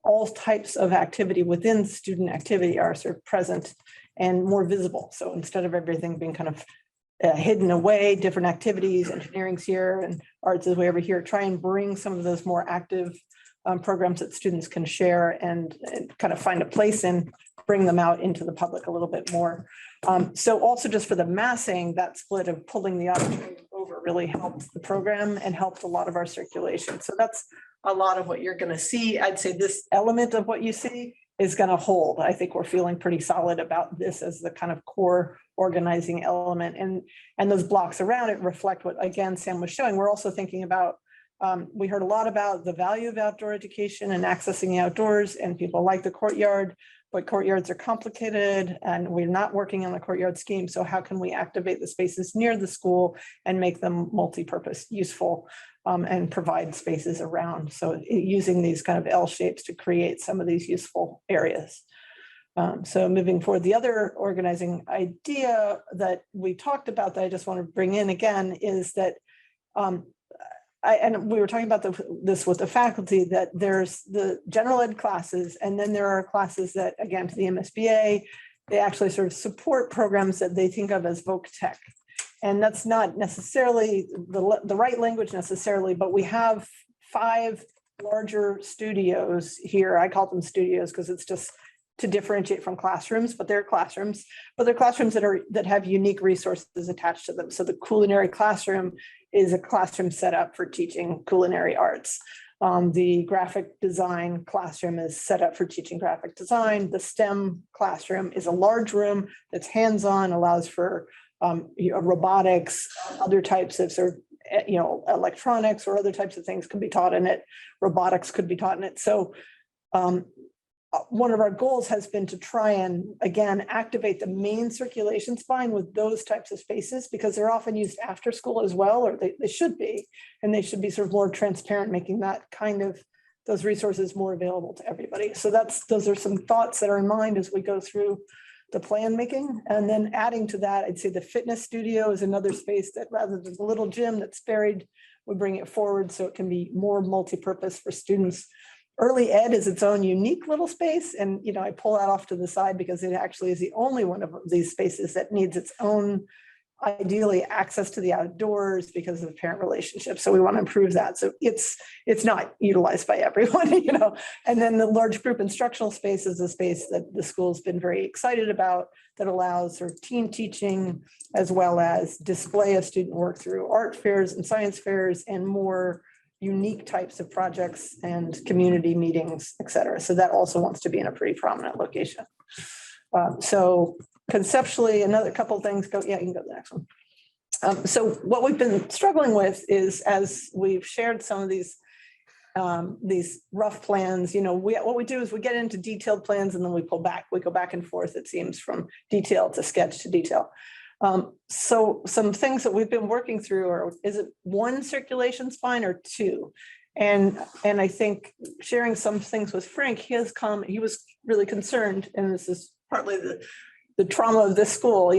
all types of activity within student activity are sort of present and more visible. So instead of everything being kind of hidden away, different activities, engineering's here and arts is way over here, try and bring some of those more active programs that students can share and kind of find a place in, bring them out into the public a little bit more. So also just for the massing, that split of pulling the auditorium over really helped the program and helped a lot of our circulation. So that's a lot of what you're going to see. I'd say this element of what you see is going to hold. I think we're feeling pretty solid about this as the kind of core organizing element, and those blocks around it reflect what, again, Sam was showing. We're also thinking about, we heard a lot about the value of outdoor education and accessing the outdoors, and people like the courtyard, but courtyards are complicated and we're not working on the courtyard scheme. So how can we activate the spaces near the school and make them multi-purpose useful and provide spaces around? So using these kind of L shapes to create some of these useful areas. So moving forward, the other organizing idea that we talked about that I just want to bring in again is that and we were talking about this with the faculty, that there's the general ed classes, and then there are classes that, again, to the MSBA, they actually sort of support programs that they think of as voc tech. And that's not necessarily the right language necessarily, but we have 5 larger studios here. I call them studios because it's just to differentiate from classrooms, but they're classrooms that have unique resources attached to them. So the culinary classroom is a classroom set up for teaching culinary arts. The graphic design classroom is set up for teaching graphic design. The STEM classroom is a large room that's hands-on, allows for robotics, other types of sort of, electronics or other types of things could be taught in it. Robotics could be taught in it. So one of our goals has been to try and, again, activate the main circulation spine with those types of spaces, because they're often used after school as well, or they should be, and they should be sort of more transparent, making that kind of those resources more available to everybody. So those are some thoughts that are in mind as we go through the plan making. And then adding to that, I'd say the fitness studio is another space that, rather than the little gym that's buried, we bring it forward so it can be more multi-purpose for students. Early ed is its own unique little space. And, I pull that off to the side because it actually is the only one of these spaces that needs its own, ideally, access to the outdoors because of the parent relationship. So we want to improve that. So it's not utilized by everyone, And then the large group instructional space is a space that the school's been very excited about, that allows sort of team teaching as well as display of student work through art fairs and science fairs and more unique types of projects and community meetings, et cetera. So that also wants to be in a pretty prominent location. So conceptually, another couple of things you can go to the next one. So what we've been struggling with is, as we've shared some of these rough plans, what we do is we get into detailed plans and then we pull back. We go back and forth, it seems, from detail to sketch to detail. So some things that we've been working through are, is it 1 circulation spine or 2? And I think sharing some things with Frank, his comment, he was really concerned, and this is partly the trauma of this school,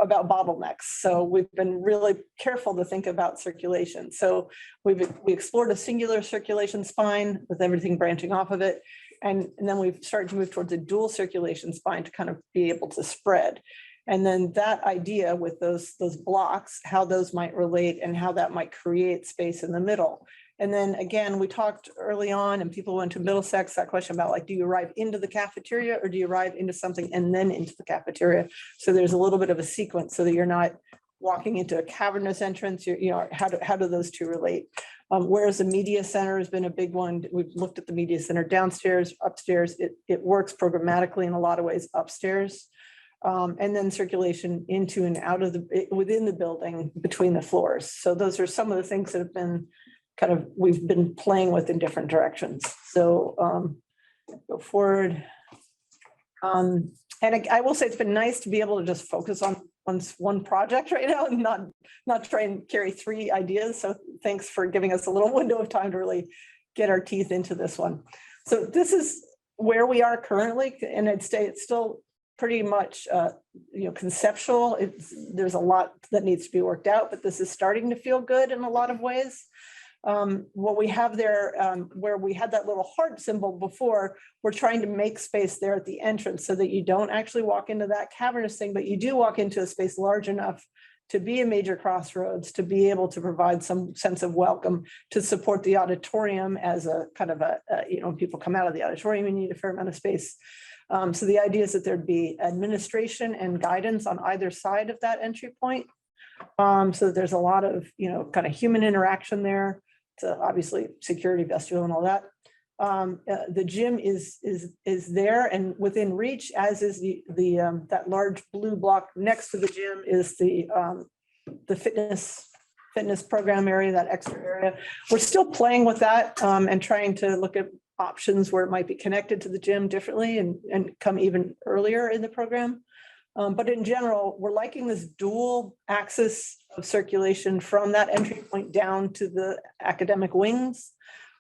about bottlenecks. So we've been really careful to think about circulation. So we explored a singular circulation spine with everything branching off of it. And then we've started to move towards a dual circulation spine to kind of be able to spread. And then that idea with those blocks, how those might relate and how that might create space in the middle. And then again, we talked early on and people went to Middlesex, that question about, like, do you arrive into the cafeteria or do you arrive into something and then into the cafeteria? So there's a little bit of a sequence so that you're not walking into a cavernous entrance. How do those two relate? Whereas the media center has been a big one. We've looked at the media center downstairs, upstairs. It works programmatically in a lot of ways upstairs. And then circulation into and out of within the building between the floors. So those are some of the things that have been we've been playing with in different directions. So go forward. And I will say it's been nice to be able to just focus on one project right now and not try and carry three ideas. So thanks for giving us a little window of time to really get our teeth into this one. So this is where we are currently, and it's still pretty much conceptual. There's a lot that needs to be worked out, but this is starting to feel good in a lot of ways. What we have there, where we had that little heart symbol before, we're trying to make space there at the entrance so that you don't actually walk into that cavernous thing, but you do walk into a space large enough to be a major crossroads, to be able to provide some sense of welcome, to support the auditorium as a kind of people come out of the auditorium, you need a fair amount of space. So the idea is that there'd be administration and guidance on either side of that entry point. So there's a lot of, kind of human interaction there. So obviously security, vestibule and all that. The gym is there and within reach, as is that large blue block next to the gym is the fitness program area, that extra area. We're still playing with that and trying to look at options where it might be connected to the gym differently and come even earlier in the program. But in general, we're liking this dual axis of circulation from that entry point down to the academic wings.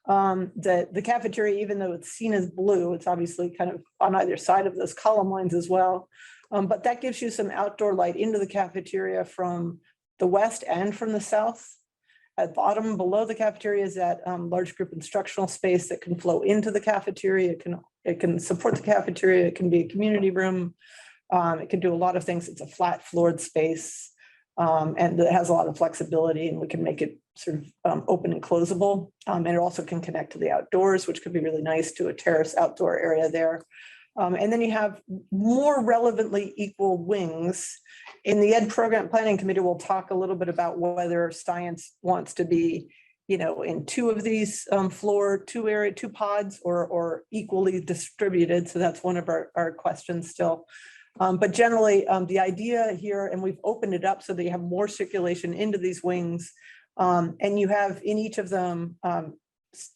The cafeteria, even though it's seen as blue, it's obviously kind of on either side of those column lines as well. But that gives you some outdoor light into the cafeteria from the west and from the south. At bottom below the cafeteria is that large group instructional space that can flow into the cafeteria. It can support the cafeteria. It can be a community room. It can do a lot of things. It's a flat floored space and it has a lot of flexibility, and we can make it sort of open and closable. And it also can connect to the outdoors, which could be really nice, to a terrace outdoor area there. And then you have more relevantly equal wings. In the Ed Program Planning Committee, we'll talk a little bit about whether science wants to be, in two of these two pods or equally distributed. So that's one of our questions still. But generally, the idea here, and we've opened it up so that you have more circulation into these wings. And you have in each of them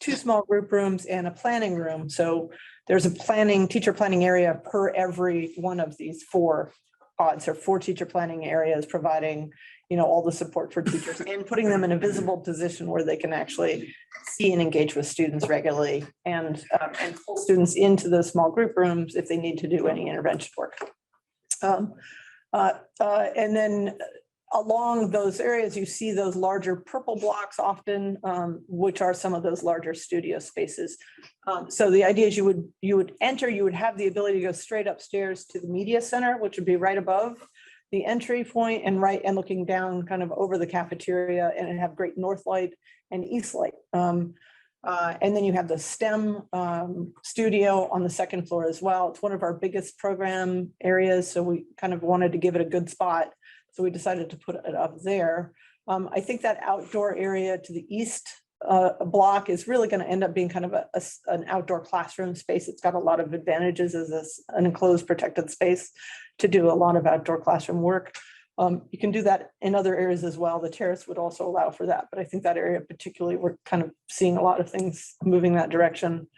two small group rooms and a planning room. So there's a teacher planning area per every one of these four pods, or 4 teacher planning areas, providing all the support for teachers and putting them in a visible position where they can actually see and engage with students regularly, and pull students into those small group rooms if they need to do any intervention work. And then along those areas, you see those larger purple blocks often, which are some of those larger studio spaces. So the idea is you would enter, you would have the ability to go straight upstairs to the media center, which would be right above the entry point and looking down kind of over the cafeteria, and it have great north light and east light. And then you have the STEM studio on the second floor as well. It's one of our biggest program areas, so we kind of wanted to give it a good spot. So we decided to put it up there. I think that outdoor area to the east block is really going to end up being kind of an outdoor classroom space. It's got a lot of advantages as an enclosed protected space to do a lot of outdoor classroom work. You can do that in other areas as well. The terrace would also allow for that, but I think that area particularly, we're kind of seeing a lot of things moving that direction.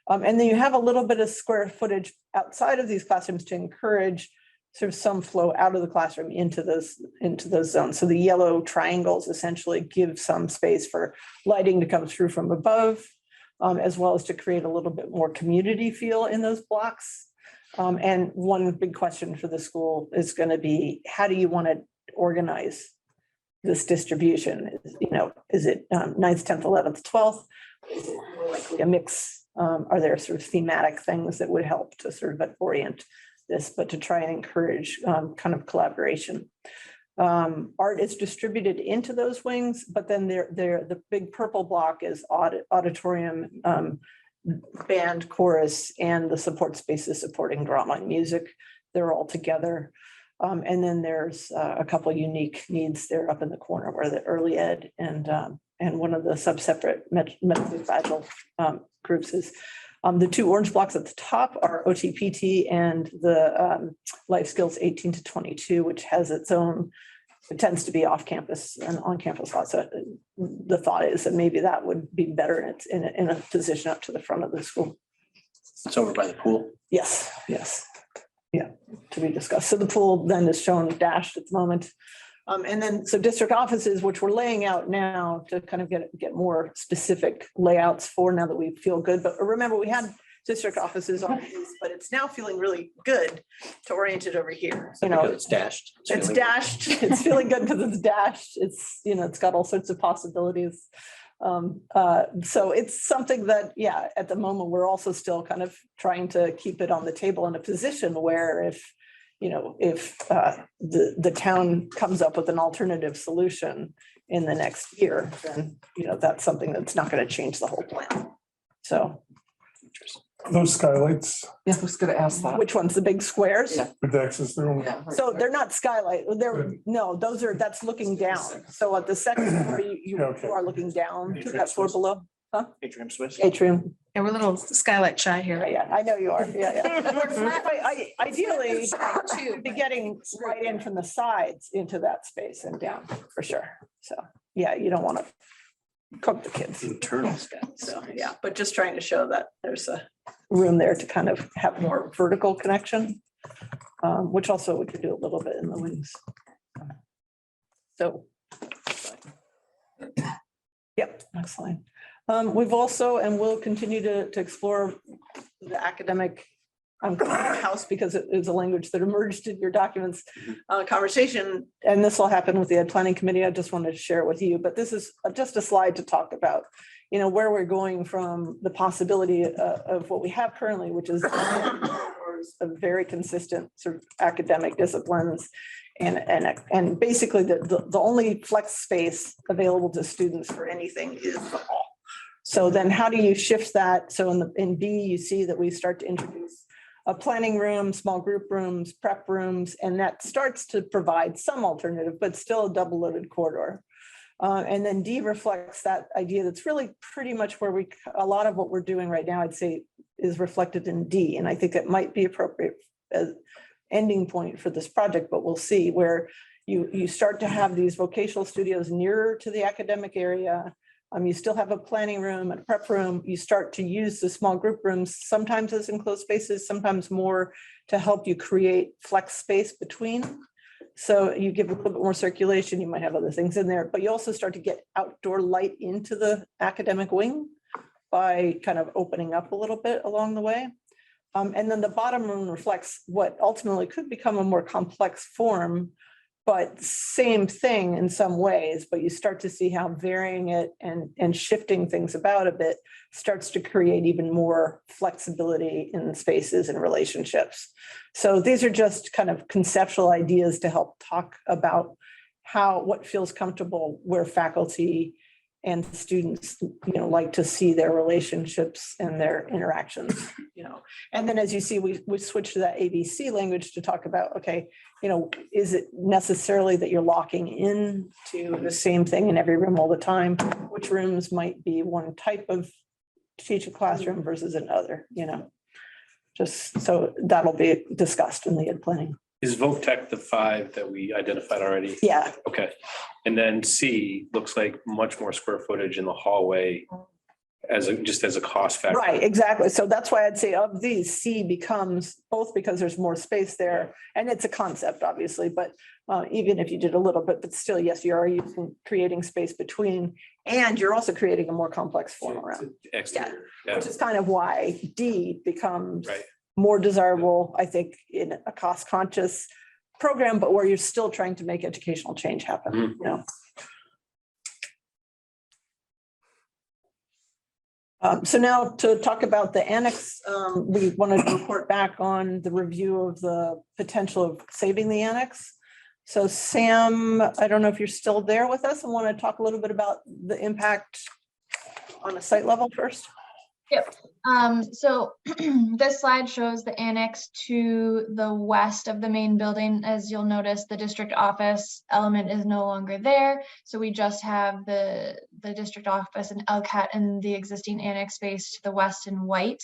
And then you have a little bit of square footage outside of these classrooms to encourage sort of some flow out of the classroom into those zones. So the yellow triangles essentially give some space for lighting to come through from above, as well as to create a little bit more community feel in those blocks. And one big question for the school is going to be, how do you want to organize this distribution? Is it 9th, 10th, 11th, 12th? Is it more likely a mix? Are there sort of thematic things that would help to sort of orient this, but to try and encourage kind of collaboration? Art is distributed into those wings, but then the big purple block is auditorium, band, chorus, and the support spaces supporting drama and music. They're all together. And then there's a couple of unique needs there up in the corner where the early ed and one of the sub-separate medically fragile groups is. The 2 orange blocks at the top are OTPT and the life skills 18 to 22, which has its own, it tends to be off campus and on campus lots. So the thought is that maybe that would be better in a position up to the front of the school. It's over by the pool. Yes, yes. Yeah, to be discussed. So the pool then is shown dashed at the moment. And then, so district offices, which we're laying out now to kind of get more specific layouts for now that we feel good. But remember, we had district offices on these, but it's now feeling really good to orient it over here. You know, Because it's dashed. it's feeling- dashed. It's feeling good because it's dashed. It's, you know, it's got all sorts of possibilities. So it's something that, yeah, at the moment, we're also still kind of trying to keep it on the table in a position where if, you know, if the town comes up with an alternative solution in the next year, then, you know, that's something that's not going to change the whole plan. So. Those skylights, Yeah, I was going to ask that. Which ones? The big squares? the access room. So they're not skylight, no, that's looking down. So at the second floor, you Okay. are looking down to that floor below, Atrium Swiss. atrium. Yeah, we're a little skylight shy Yeah, here. yeah, I know you are, yeah. Ideally, to be getting right in from the sides into that space and down, for sure. So, yeah, you don't want to cook the kids. Internal sky. So, yeah, but just trying to show that there's a room there to kind of have more vertical connection, which also we could do a little bit in the wings. So. Yep, next slide. We've also, and we'll continue to explore the academic house because it is a language that emerged in your documents conversation. And this will happen with the Ed Planning Committee. I just wanted to share it with you, but this is just a slide to talk about, you know, where we're going from the possibility of what we have currently, which is a very consistent sort of academic disciplines. And basically the only flex space available to students for anything is the hall. So then how do you shift that? So in B, you see that we start to introduce a planning room, small group rooms, prep rooms, and that starts to provide some alternative, but still a double loaded corridor. And then D reflects that idea that's really pretty much where a lot of what we're doing right now, I'd say, is reflected in D. And I think it might be appropriate as ending point for this project, but we'll see, where you start to have these vocational studios nearer to the academic area. You still have a planning room and a prep room. You start to use the small group rooms, sometimes as enclosed spaces, sometimes more to help you create flex space between. So you give a little bit more circulation, you might have other things in there, but you also start to get outdoor light into the academic wing by kind of opening up a little bit along the way. And then the bottom room reflects what ultimately could become a more complex form, but same thing in some ways, but you start to see how varying it and shifting things about a bit starts to create even more flexibility in spaces and relationships. So these are just kind of conceptual ideas to help talk about what feels comfortable, where faculty and students, you know, like to see their relationships and their interactions, you know. And then as you see, we switch to that ABC language to talk about, okay, you know, is it necessarily that you're locking in to the same thing in every room all the time? Which rooms might be one type of teaching classroom versus another, you know? Just so that'll be discussed in the ed planning. Is Voc Tech the 5 that we identified already? Yeah. Okay. And then C looks like much more square footage in the hallway just as a cost factor. Right, exactly. So that's why I'd say of these, C becomes both because there's more space there and it's a concept, obviously, but even if you did a little bit, but still, yes, you are creating space between, and you're also creating a more complex form around. Exterior. Yeah. Which is kind of why D becomes Right. more desirable, I think, in a cost conscious program, but where you're still trying to make educational change happen, you know? So now to talk about the annex, we wanted to report back on the review of the potential of saving the annex. So Sam, I don't know if you're still there with us and want to talk a little bit about the impact on a site level first. Yep. So this slide shows the annex to the west of the main building. As you'll notice, the district office element is no longer there. So we just have the district office and LCAT and the existing annex space to the west in white.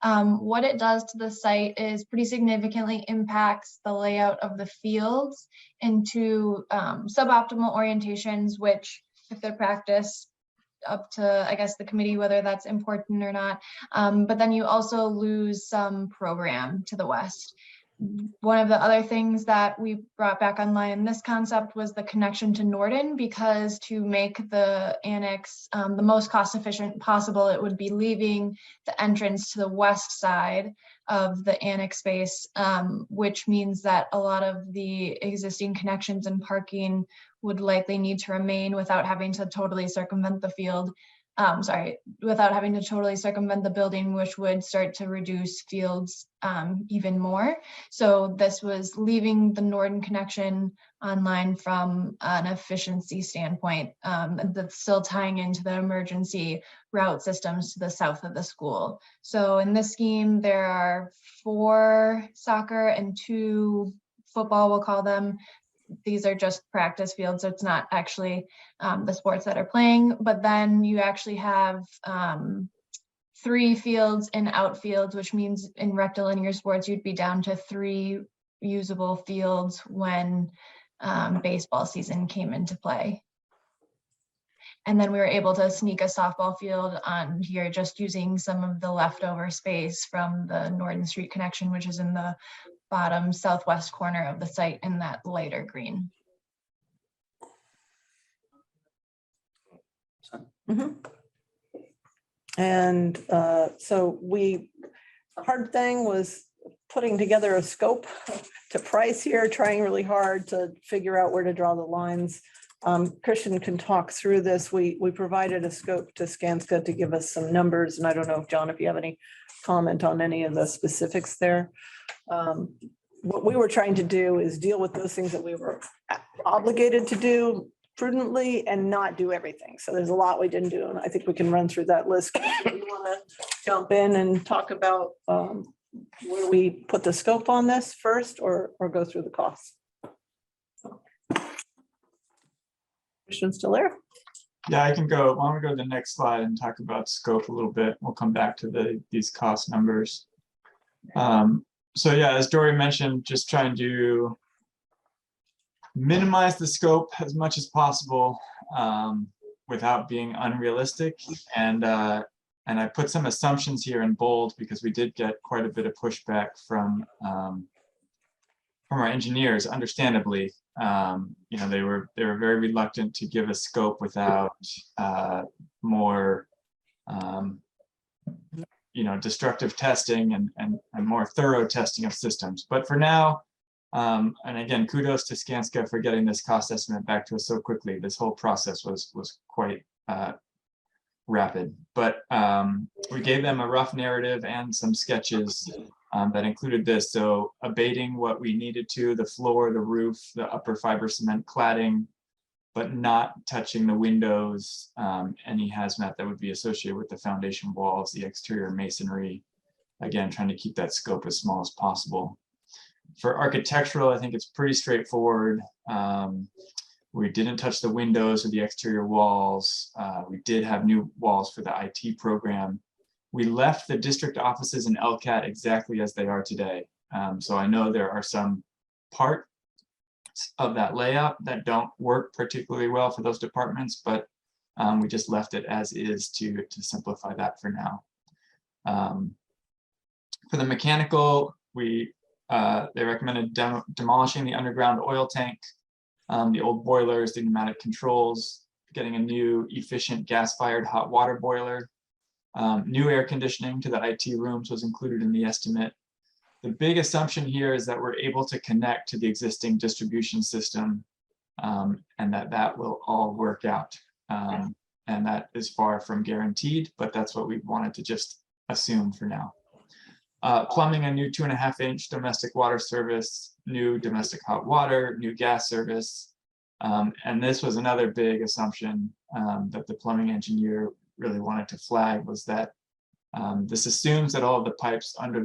What it does to the site is pretty significantly impacts the layout of the fields into suboptimal orientations, which if they're practiced up to, I guess, the committee, whether that's important or not. But then you also lose some program to the west. One of the other things that we brought back online in this concept was the connection to Norden, because to make the annex the most cost efficient possible, it would be leaving the entrance to the west side of the annex space, which means that a lot of the existing connections and parking would likely need to remain without having to totally circumvent the field. Without having to totally circumvent the building, which would start to reduce fields even more. So this was leaving the Norden connection online from an efficiency standpoint, that's still tying into the emergency route systems to the south of the school. So in this scheme, there are 4 soccer and 2 football, we'll call them. These are just practice fields, so it's not actually the sports that are playing. But then you actually have 3 fields and outfields, which means in rectilinear sports, you'd be down to 3 usable fields when baseball season came into play. And then we were able to sneak a softball field on here, just using some of the leftover space from the Norden Street connection, which is in the bottom southwest corner of the site in that lighter green. And so the hard thing was putting together a scope to price here, trying really hard to figure out where to draw the lines. Christian can talk through this. We provided a scope to Skanska to give us some numbers, and I don't know if John, if you have any comment on any of the specifics there. What we were trying to do is deal with those things that we were obligated to do prudently and not do everything. So there's a lot we didn't do, and I think we can run through that list. You want to jump in and talk about where we put the scope on this first, or go through the costs? Christian, still there? Yeah, I can go. Why don't we go to the next slide and talk about scope a little bit? We'll come back to these cost numbers. So yeah, as Dory mentioned, just trying to minimize the scope as much as possible without being unrealistic. And I put some assumptions here in bold because we did get quite a bit of pushback from our engineers, understandably. You know, they were very reluctant to give a scope without more you know, destructive testing and more thorough testing of systems. But for now, and again, kudos to Skanska for getting this cost estimate back to us so quickly. This whole process was quite rapid. But we gave them a rough narrative and some sketches that included this. So abating what we needed to, the floor, the roof, the upper fiber cement cladding, but not touching the windows, any hazmat that would be associated with the foundation walls, the exterior masonry. Again, trying to keep that scope as small as possible. For architectural, I think it's pretty straightforward. We didn't touch the windows or the exterior walls. We did have new walls for the IT program. We left the district offices in LCAT exactly as they are today. So I know there are some parts of that layout that don't work particularly well for those departments, but we just left it as is to simplify that for now. For the mechanical, they recommended demolishing the underground oil tank, the old boilers, the pneumatic controls, getting a new efficient gas-fired hot water boiler. New air conditioning to the IT rooms was included in the estimate. The big assumption here is that we're able to connect to the existing distribution system and that will all work out. And that is far from guaranteed, but that's what we wanted to just assume for now. Plumbing, a new 2.5-inch domestic water service, new domestic hot water, new gas service. And this was another big assumption that the plumbing engineer really wanted to flag, was that this assumes that all of the pipes under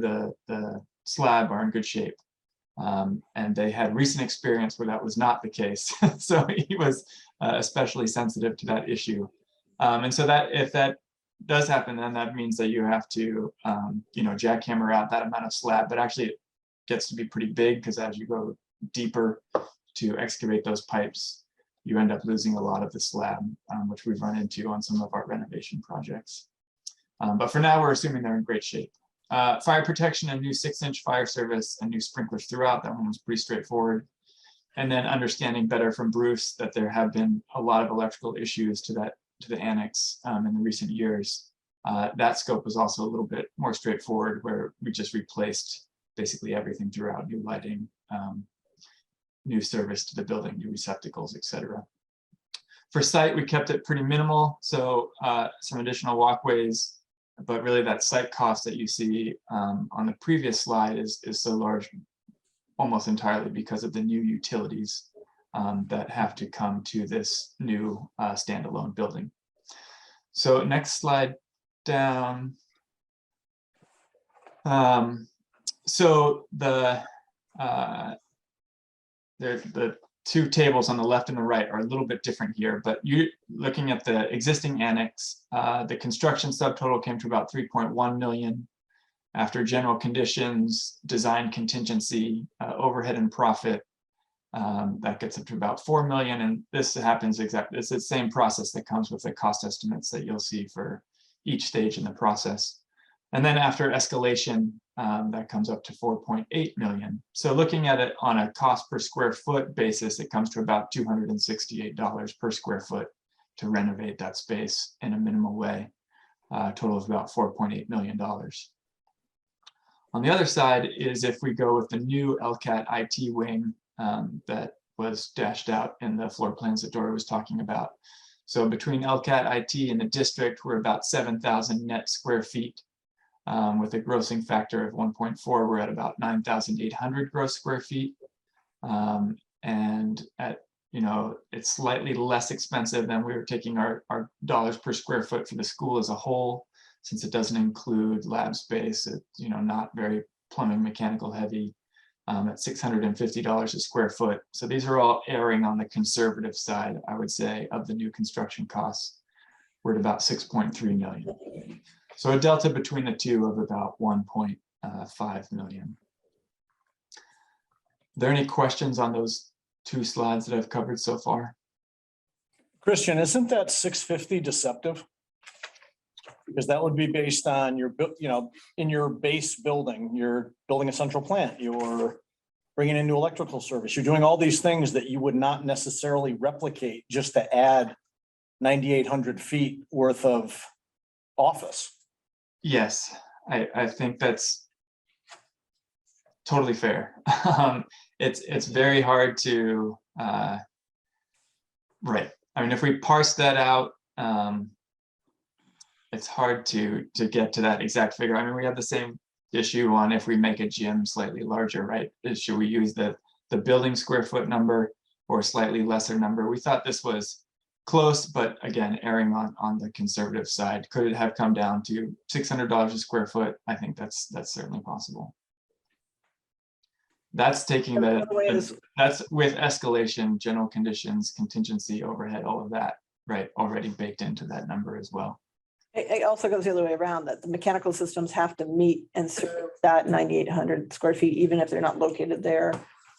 the slab are in good shape. And they had recent experience where that was not the case. So he was especially sensitive to that issue. And so that if that does happen, then that means that you have to, you know, jackhammer out that amount of slab, but actually it gets to be pretty big because as you go deeper to excavate those pipes, you end up losing a lot of the slab, which we've run into on some of our renovation projects. But for now, we're assuming they're in great shape. Fire protection, a new 6-inch fire service, and new sprinklers throughout. That one was pretty straightforward. And then understanding better from Bruce that there have been a lot of electrical issues to the annex in the recent years. That scope was also a little bit more straightforward, where we just replaced basically everything throughout: new lighting, new service to the building, new receptacles, etc. For site, we kept it pretty minimal, so some additional walkways, but really that site cost that you see on the previous slide is so large almost entirely because of the new utilities that have to come to this new standalone building. So next slide down. So the two tables on the left and the right are a little bit different here, but you looking at the existing annex, the construction subtotal came to about 3.1 million. After general conditions, design contingency, overhead and profit, that gets up to about 4 million. And this happens exactly, it's the same process that comes with the cost estimates that you'll see for each stage in the process. And then after escalation, that comes up to 4.8 million. So looking at it on a cost per square foot basis, it comes to about $268 per square foot to renovate that space in a minimal way, total of about $4.8 million. On the other side is if we go with the new LCAT IT wing that was dashed out in the floor plans that Dora was talking about. So between LCAT IT and the district, we're about 7,000 net square feet. With a grossing factor of 1.4, we're at about 9,800 gross square feet. And at, it's slightly less expensive than we were taking our dollars per square foot for the school as a whole, since it doesn't include lab space. It's, not very plumbing mechanical heavy, at $650 a square foot. So these are all erring on the conservative side, I would say, of the new construction costs. We're at about 6.3 million. So a delta between the two of about 1.5 million. Are there any questions on those two slides that I've covered so far? Christian, isn't that 650 deceptive? Because that would be based on your, in your base building, you're building a central plant, you're bringing in new electrical service, you're doing all these things that you would not necessarily replicate just to add 9,800 feet worth of office. Yes, I think that's totally fair. It's very hard to, right. I mean, if we parse that out, it's hard to get to that exact figure. I mean, we have the same issue on if we make a gym slightly larger, right? Should we use the building square foot number or a slightly lesser number? We thought this was close, but again, erring on the conservative side. Could it have come down to $600 a square foot? I think that's certainly possible. That's taking that's with escalation, general conditions, contingency, overhead, all of that, right, already baked into that number as well. It also goes the other way around, that the mechanical systems have to meet and serve that 9,800 square feet, even if they're not located there.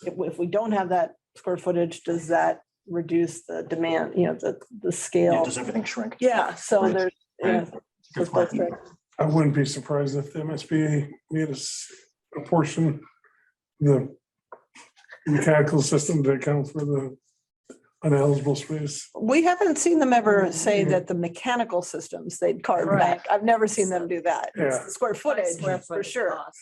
If we don't have that square footage, does that reduce the demand, the scale? Yeah, does everything shrink? Yeah, so Right. there's, Right. Good point. I wouldn't be surprised if the MSBA made us a portion, the mechanical system to account for the uneligible space. We haven't seen them ever say that the mechanical systems they'd carve back. I've never seen them do that. It's Yeah. the square footage, Square for foot sure. cost,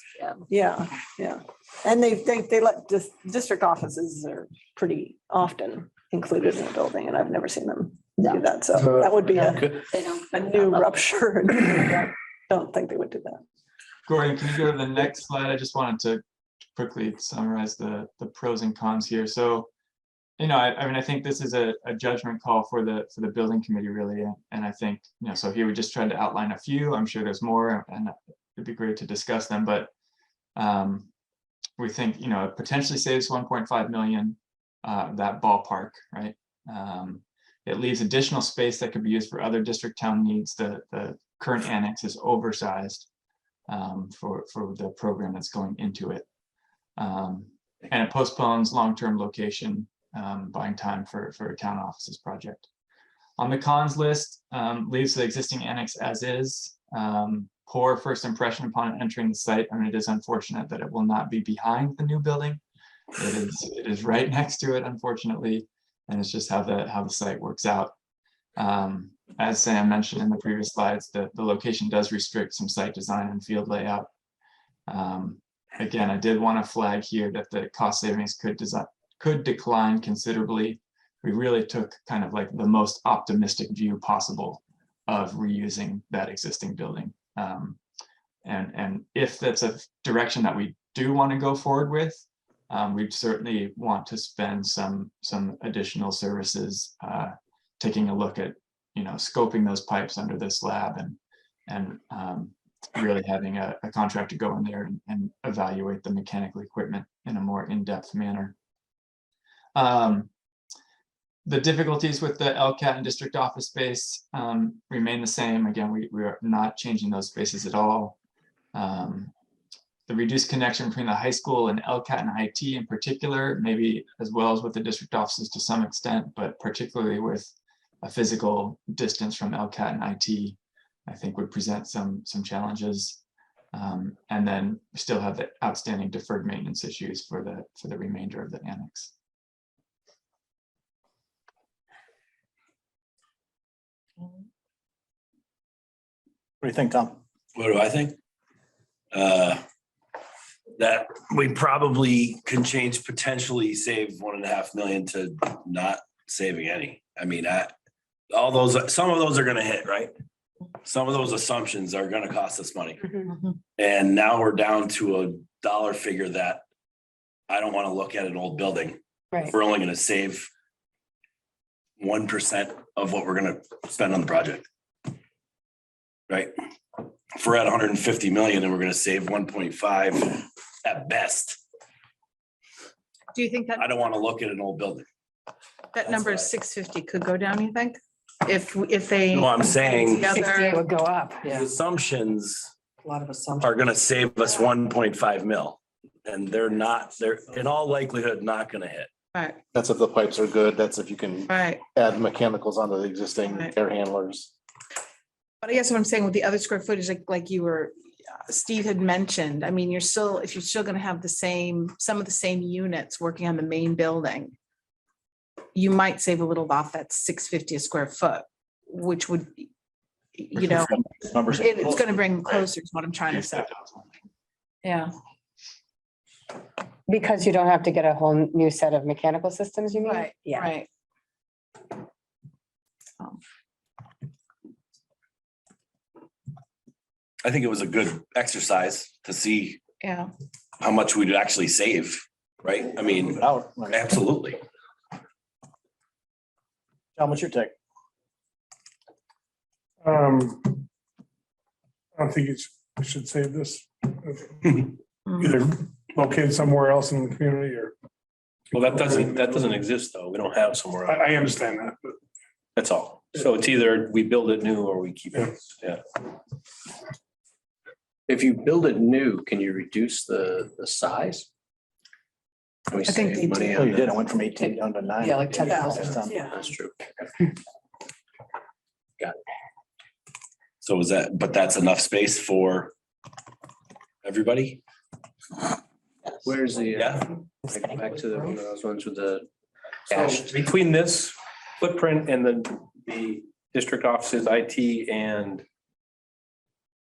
yeah. Yeah. And they let district offices are pretty often included in the building, and I've never seen them do that. So that would be a They don't. a new rupture. Don't think they would do that. Gordon, can you go to the next slide? I just wanted to quickly summarize the pros and cons here. So, I mean, I think this is a judgment call for the building committee, really. And I think, so here we just tried to outline a few. I'm sure there's more, and it'd be great to discuss them. But we think, it potentially saves 1.5 million, that ballpark, right? It leaves additional space that could be used for other district town needs. The current annex is oversized for the program that's going into it. And it postpones long-term location buying time for a town offices project. On the cons list, leaves the existing annex as is. Poor first impression upon entering the site. I mean, it is unfortunate that it will not be behind the new building. It is right next to it, unfortunately, and it's just how the site works out. As Sam mentioned in the previous slides, the location does restrict some site design and field layout. Again, I did want to flag here that the cost savings could decline considerably. We really took kind of like the most optimistic view possible of reusing that existing building. And if that's a direction that we do want to go forward with, we'd certainly want to spend some additional services, taking a look at, scoping those pipes under this slab and really having a contractor go in there and evaluate the mechanical equipment in a more in-depth manner. The difficulties with the LCAT and district office space remain the same. Again, we are not changing those spaces at all. The reduced connection between the high school and LCAT and IT in particular, maybe as well as with the district offices to some extent, but particularly with a physical distance from LCAT and IT, I think would present some challenges. And then we still have the outstanding deferred maintenance issues for the remainder of the annex. What do you think, Tom? What do I think? That we probably can change, potentially save 1.5 million to not saving any. I mean, some of those are gonna hit, right? Some of those assumptions are gonna cost us money. And now we're down to a dollar figure that I don't wanna look at an old building. Right. We're only gonna save 1% of what we're gonna spend on the project. Right? If we're at 150 million and we're gonna save 1.5 at best, Do you think that I don't wanna look at an old building. that number is 650 could go down, you think? If they. No, I'm saying Together, would go up, the assumptions a lot of assumptions. are gonna save us 1.5 mil. And they're in all likelihood not gonna hit. right, That's if the pipes are good. That's if you can right. add mechanicals onto the existing Right. air handlers. But I guess what I'm saying with the other square footage, like you were, Steve had mentioned, I mean, if you're still gonna have some of the same units working on the main building, you might save a little off that 650 a square foot, which would, Numbers. it's gonna bring closer to what I'm trying to say. Yeah, Because you don't have to get a whole new set of mechanical systems, you mean? right, Yeah. right. I think it was a good exercise to see Yeah, how much we'd actually save, right? I mean, absolutely. John, what's your take? I don't think we should save this. Either locate somewhere else in the community or. Well, that doesn't exist though. We don't have somewhere else. I understand that, but That's all. So it's either we build it new or we keep it. Yeah. If you build it new, can you reduce the size? Can we I think save they money do. Oh, on you did. that? I went from 18 down to 9. Yeah, like 10,000. yeah. That's true. So but that's enough space for everybody? Where's the, Yeah. back to one of those ones with the So dashed. between this footprint and the district offices, IT and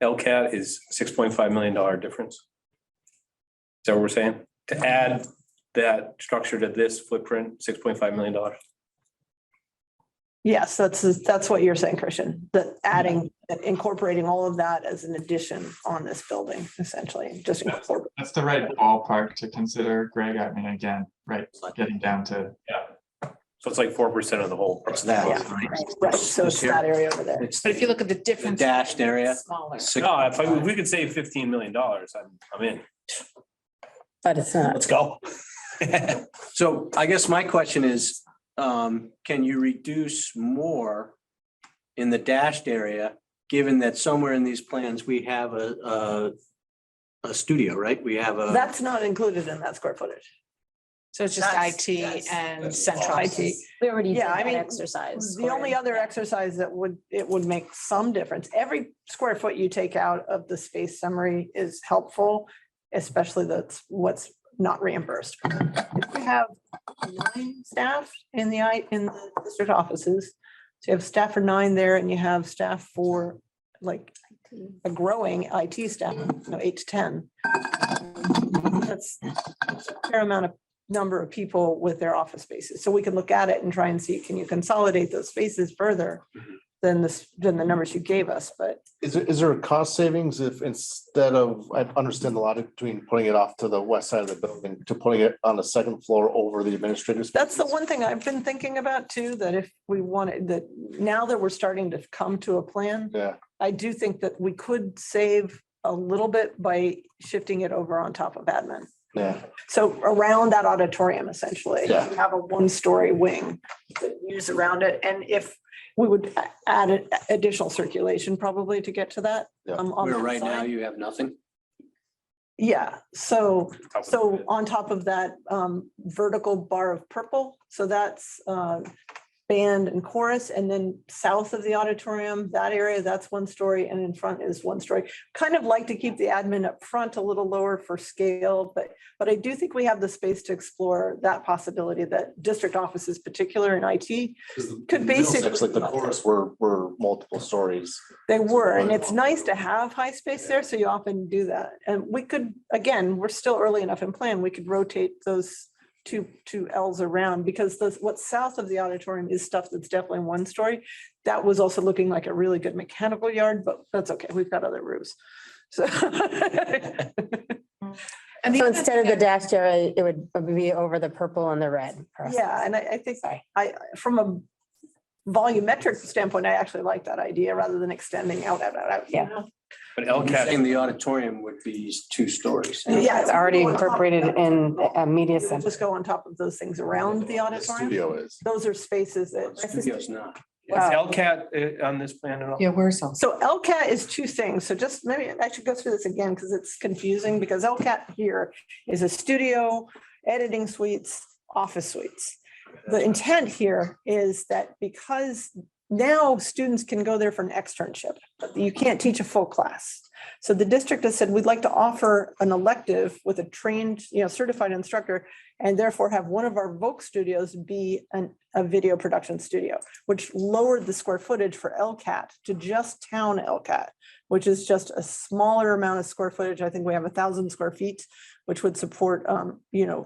LCAT is $6.5 million difference. Is that what we're saying? To add that structure to this footprint, $6.5 million. Yes, that's what you're saying, Christian, that incorporating all of that as an addition on this building, essentially, just incorporate. That's the right ballpark to consider, Greg. I mean, again, right, getting down to. So it's like 4% of the whole. It's that. Right, so it's that area over there. It's But if you look at the the difference. dashed area. Smaller. No, if we could save $15 million, I'm in. But it's not. Let's go. So I guess my question is, can you reduce more in the dashed area, given that somewhere in these plans, we have a studio, right? We have a. That's not included in that square footage. So it's just That's- IT and central. IT. We already did Yeah, I that mean, exercise. The only Cory. other exercise that would make some difference, every square foot you take out of the space summary is helpful, especially that's what's not reimbursed. If you have 9 staff in the district offices, so you have staff for 9 there and you have staff for like a growing IT staff, 8 to 10. That's a fair amount of number of people with their office spaces. So we can look at it and try and see, can you consolidate those spaces further than the numbers you gave us, but Is there a cost savings if instead of, I understand the logic between putting it off to the west side of the building to putting it on the second floor over the administrative space? that's the one thing I've been thinking about too, that if we wanted, that now that we're starting to come to a plan, Yeah, I do think that we could save a little bit by shifting it over on top of admin. yeah. So around that auditorium, essentially, you Yeah. have a 1-story wing that use around it. And if we would add additional circulation probably to get to that. Yeah. on Where that right now side. you have nothing. Yeah, so Top of the pit. on top of that vertical bar of purple, so that's band and chorus, and then south of the auditorium, that area, that's 1-story, and in front is 1-story. Kind of like to keep the admin up front a little lower for scale, but I do think we have the space to explore that possibility that district offices, particular in IT, could basically. Like the chorus were multiple stories. They were, and it's nice to have high space there, so you often do that. And we could, again, we're still early enough in plan, we could rotate those two Ls around, because what's south of the auditorium is stuff that's definitely 1-story. That was also looking like a really good mechanical yard, but that's okay, we've got other roofs. So. And So instead of the dashed area, it would be over the purple and the red. Yeah, and I think, Sorry. from a volumetric standpoint, I actually like that idea rather than extending out. Yeah. But You're LCAT, saying the auditorium would be 2 stories. Yeah, It's already incorporated in a media We'll center. just go on top of those things around the The auditorium. studio is. Those are spaces Studio's not. is LCAT on this plan at all? Yeah, where's else? So LCAT is 2 things. So just maybe I should go through this again because it's confusing, because LCAT here is a studio, editing suites, office suites. The intent here is that because now students can go there for an externship, but you can't teach a full class. So the district has said, we'd like to offer an elective with a trained, certified instructor, and therefore have one of our Voc studios be a video production studio, which lowered the square footage for LCAT to just town LCAT, which is just a smaller amount of square footage. I think we have 1,000 square feet, which would support,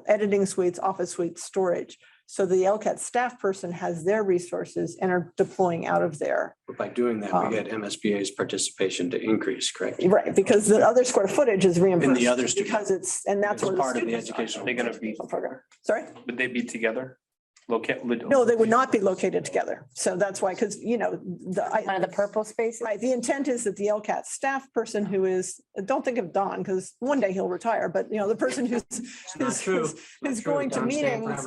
editing suites, office suites, storage. So the LCAT staff person has their resources and are deploying out of there. But by doing that, we get MSBA's participation to increase, correct? Right, because the other square footage is reimbursed. other studio. Because and that's It's where part of the students are. educational. They're gonna be, Program. Sorry? would they be together? No, they would not be located together. So that's why, because, One of the purple spaces? right, the intent is that the LCAT staff person who is, don't think of Don, because one day he'll retire, but the person who's going to meetings.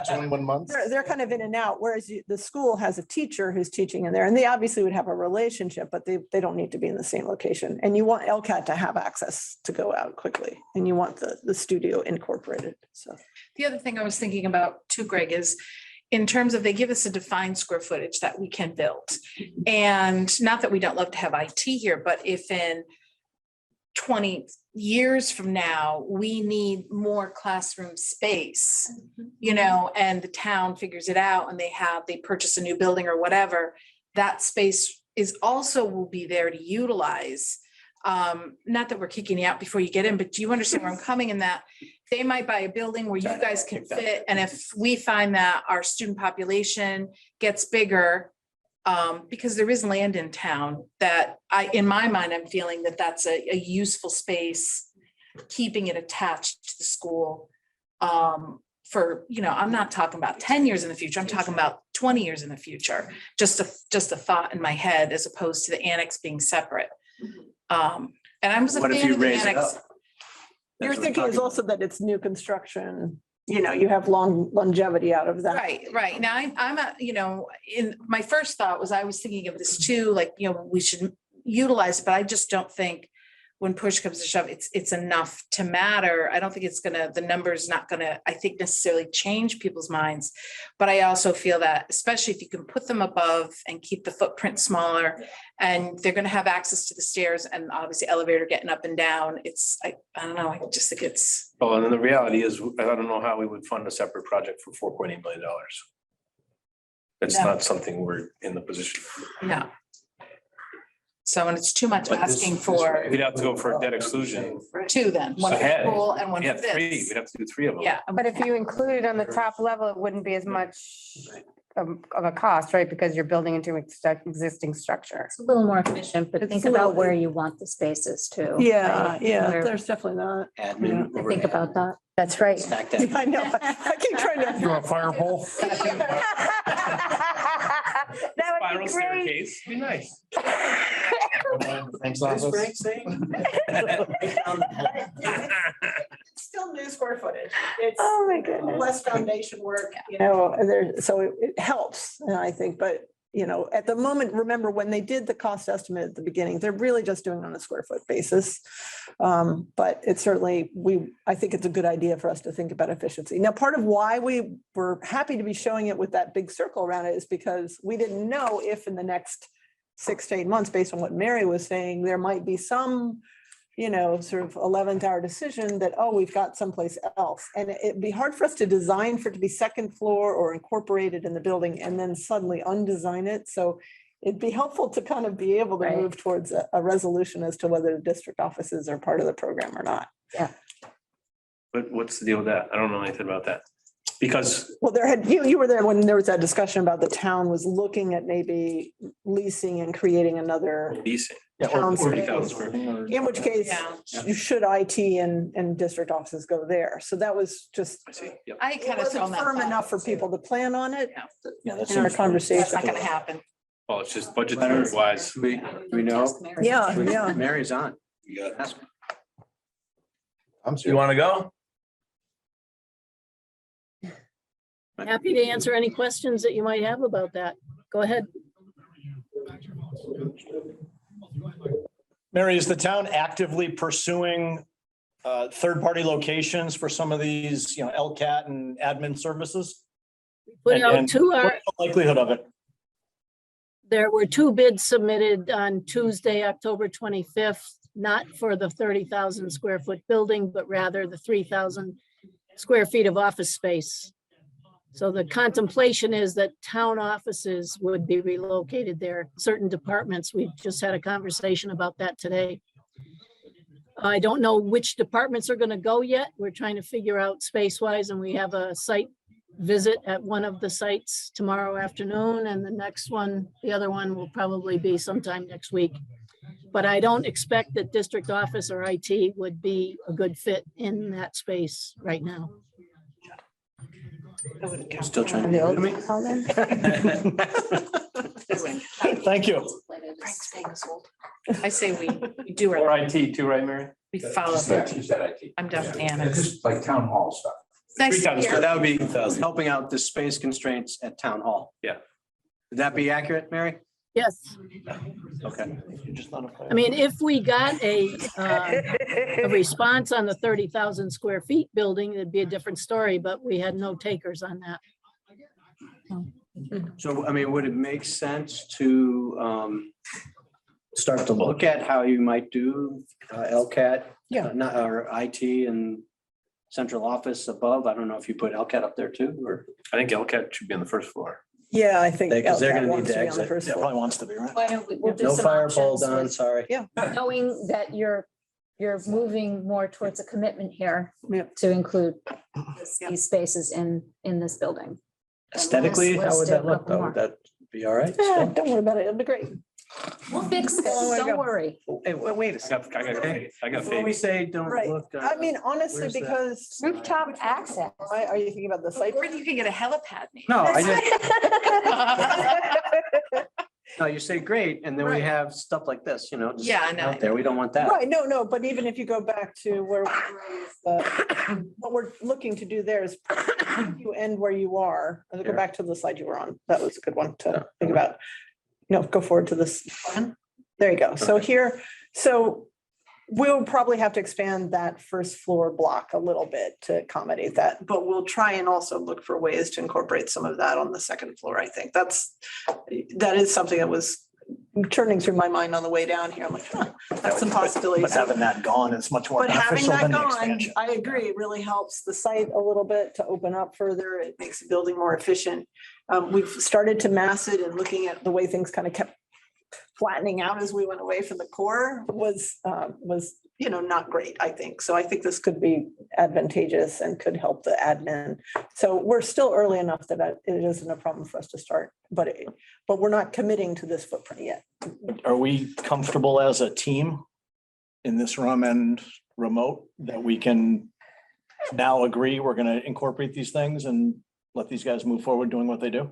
21 months. They're kind of in and out, whereas the school has a teacher who's teaching in there, and they obviously would have a relationship, but they don't need to be in the same location. And you want LCAT to have access to go out quickly, and you want the studio incorporated, so. The other thing I was thinking about too, Greg, is in terms of they give us a defined square footage that we can build. And not that we don't love to have IT here, but if in 20 years from now, we need more classroom space, and the town figures it out and they purchase a new building or whatever, that space will be there to utilize. Not that we're kicking you out before you get in, but do you understand where I'm coming in that they might buy a building where you guys can fit, and if we find that our student population gets bigger, because there is land in town that in my mind, I'm feeling that that's a useful space, keeping it attached to the school. For, I'm not talking about 10 years in the future, I'm talking about 20 years in the future, just a thought in my head, as opposed to the annex being separate. And I was a What if fan you of the raise it annex. up? Your That's what I'm thinking is talking also that it's new construction, you have long longevity out of that. Right. Now, I'm in my first thought was I was thinking of this too, like, we should utilize it, but I just don't think when push comes to shove, it's enough to matter. I don't think it's gonna, the number's not gonna, I think, necessarily change people's minds. But I also feel that, especially if you can put them above and keep the footprint smaller, and they're gonna have access to the stairs and obviously elevator getting up and down, I don't know, I just think it's. Well, and then the reality is, I don't know how we would fund a separate project for $4.8 million. That's No. not something we're in the position. No. So, and it's too much But this- asking for We'd have to go for a debt exclusion. two then, one for Ahead. the pool and one We for have three, this. we'd have to do three of them. Yeah. But if you include it on the top level, it wouldn't be as much of a cost, right? Because you're building into existing structure. It's a little more efficient, but It's think a little- about where you want the spaces too. Yeah, right? yeah, Where- there's definitely not. Admin. I think about that. That's right. Stack that. I know, I keep trying to. You want a fire pole? That would Spiral be great. staircase, be nice. Thanks, What's office. Frank saying? Still new square footage. It's Oh, my goodness. less foundation work, so it helps, I think, but, at the moment, remember, when they did the cost estimate at the beginning, they're really just doing it on a square foot basis. But it's certainly, I think it's a good idea for us to think about efficiency. Now, part of why we were happy to be showing it with that big circle around it is because we didn't know if in the next 6 to 8 months, based on what Mary was saying, there might be some sort of 11th hour decision that, oh, we've got someplace else. And it'd be hard for us to design for it to be second floor or incorporated in the building and then suddenly undesign it. So it'd be helpful to kind of be able to Right. move towards a resolution as to whether the district offices are part of the program or not. But what's the deal with that? I don't know anything about that. Because Well, you were there when there was that discussion about the town was looking at maybe leasing and creating another, leasing. Town 40,000 space. square feet. in which case Yeah. you should IT and district offices go there. So that was just, I see, yep. I it kind of thrown wasn't that. firm thought enough for out. people to plan on it Yeah, that in our seems- conversation. That's not gonna happen. Well, it's just budgetary wise. We know. Yeah, yeah. Mary's on. You got- Ask. I'm You serious. want to go? Happy to answer any questions that you might have about that. Go ahead. Mary, is the town actively pursuing third-party locations for some of these, LCAT and admin services? Put And- out and two, what's the likelihood of it? there were 2 bids submitted on Tuesday, October 25th, not for the 30,000 square foot building, but rather the 3,000 square feet of office space. So the contemplation is that town offices would be relocated there, certain departments. We just had a conversation about that today. I don't know which departments are going to go yet. We're trying to figure out space-wise, and we have a site visit at one of the sites tomorrow afternoon, and the next one, the other one will probably be sometime next week. But I don't expect that district office or IT would be a good fit in that space right now. Still trying to The get old rid of me? hall then? Thank you. Frank's being sold. I say we do Or our, IT too, right, Mary? we follow. She said IT. I'm definitely Yeah, annexed. just like town hall stuff. Nice to 3,000 hear. So that would be helping out the space constraints at town hall. Yeah. Would that be accurate, Mary? Yes, Okay. You're just not a- I mean, if we got a response on the 30,000 square feet building, it'd be a different story, but we had no takers on that. So, I mean, would it make sense to start to look at how you might do LCAT? Yeah. Not, or IT and central office above? I don't know if you put LCAT up there too, or? I think LCAT should be on the first floor. Yeah, I think. Because they're LCAT gonna need wants to be on the exit. first Yeah, floor. probably wants to be, right? Why don't we, we'll do No some fire pole options done, with- sorry. knowing that you're moving more towards a commitment here Yep. to include these spaces in this building. Aesthetically, how would that List a look couple though? more. Would that be all right? Yeah, don't worry about it. It'll be great. We'll fix this, Oh my don't God. worry. Hey, wait a I got faith. I got Before we faith. say don't Right. look. I mean, honestly, where's that? because, Rooftop access. why are you thinking about the site? Or you can get a helipad. maybe. No, I just, no, you say great, and then we Right. have stuff like this, just Yeah, I know. out there. We don't want that. Right, no, but even if you go back to where, what we're looking to do there is you end where you are, and go Yeah. back to the slide you were on. That was a good one to think about. No, go forward to this one. There you go. So here, so We'll probably have to expand that first floor block a little bit to accommodate that, but we'll try and also look for ways to incorporate some of that on the second floor. I think that is something that was turning through my mind on the way down here. I'm like, that's some possibilities. But having that gone is much more But having beneficial that than the gone, expansion. I agree, it really helps the site a little bit to open up further. It makes the building more efficient. We've started to mass it, and looking at the way things kind of kept flattening out as we went away from the core was, not great, I think. So I think this could be advantageous and could help the admin. So we're still early enough that it isn't a problem for us to start, but we're not committing to this footprint yet. Are we comfortable as a team in this room and remote that we can now agree we're going to incorporate these things and let these guys move forward doing what they do?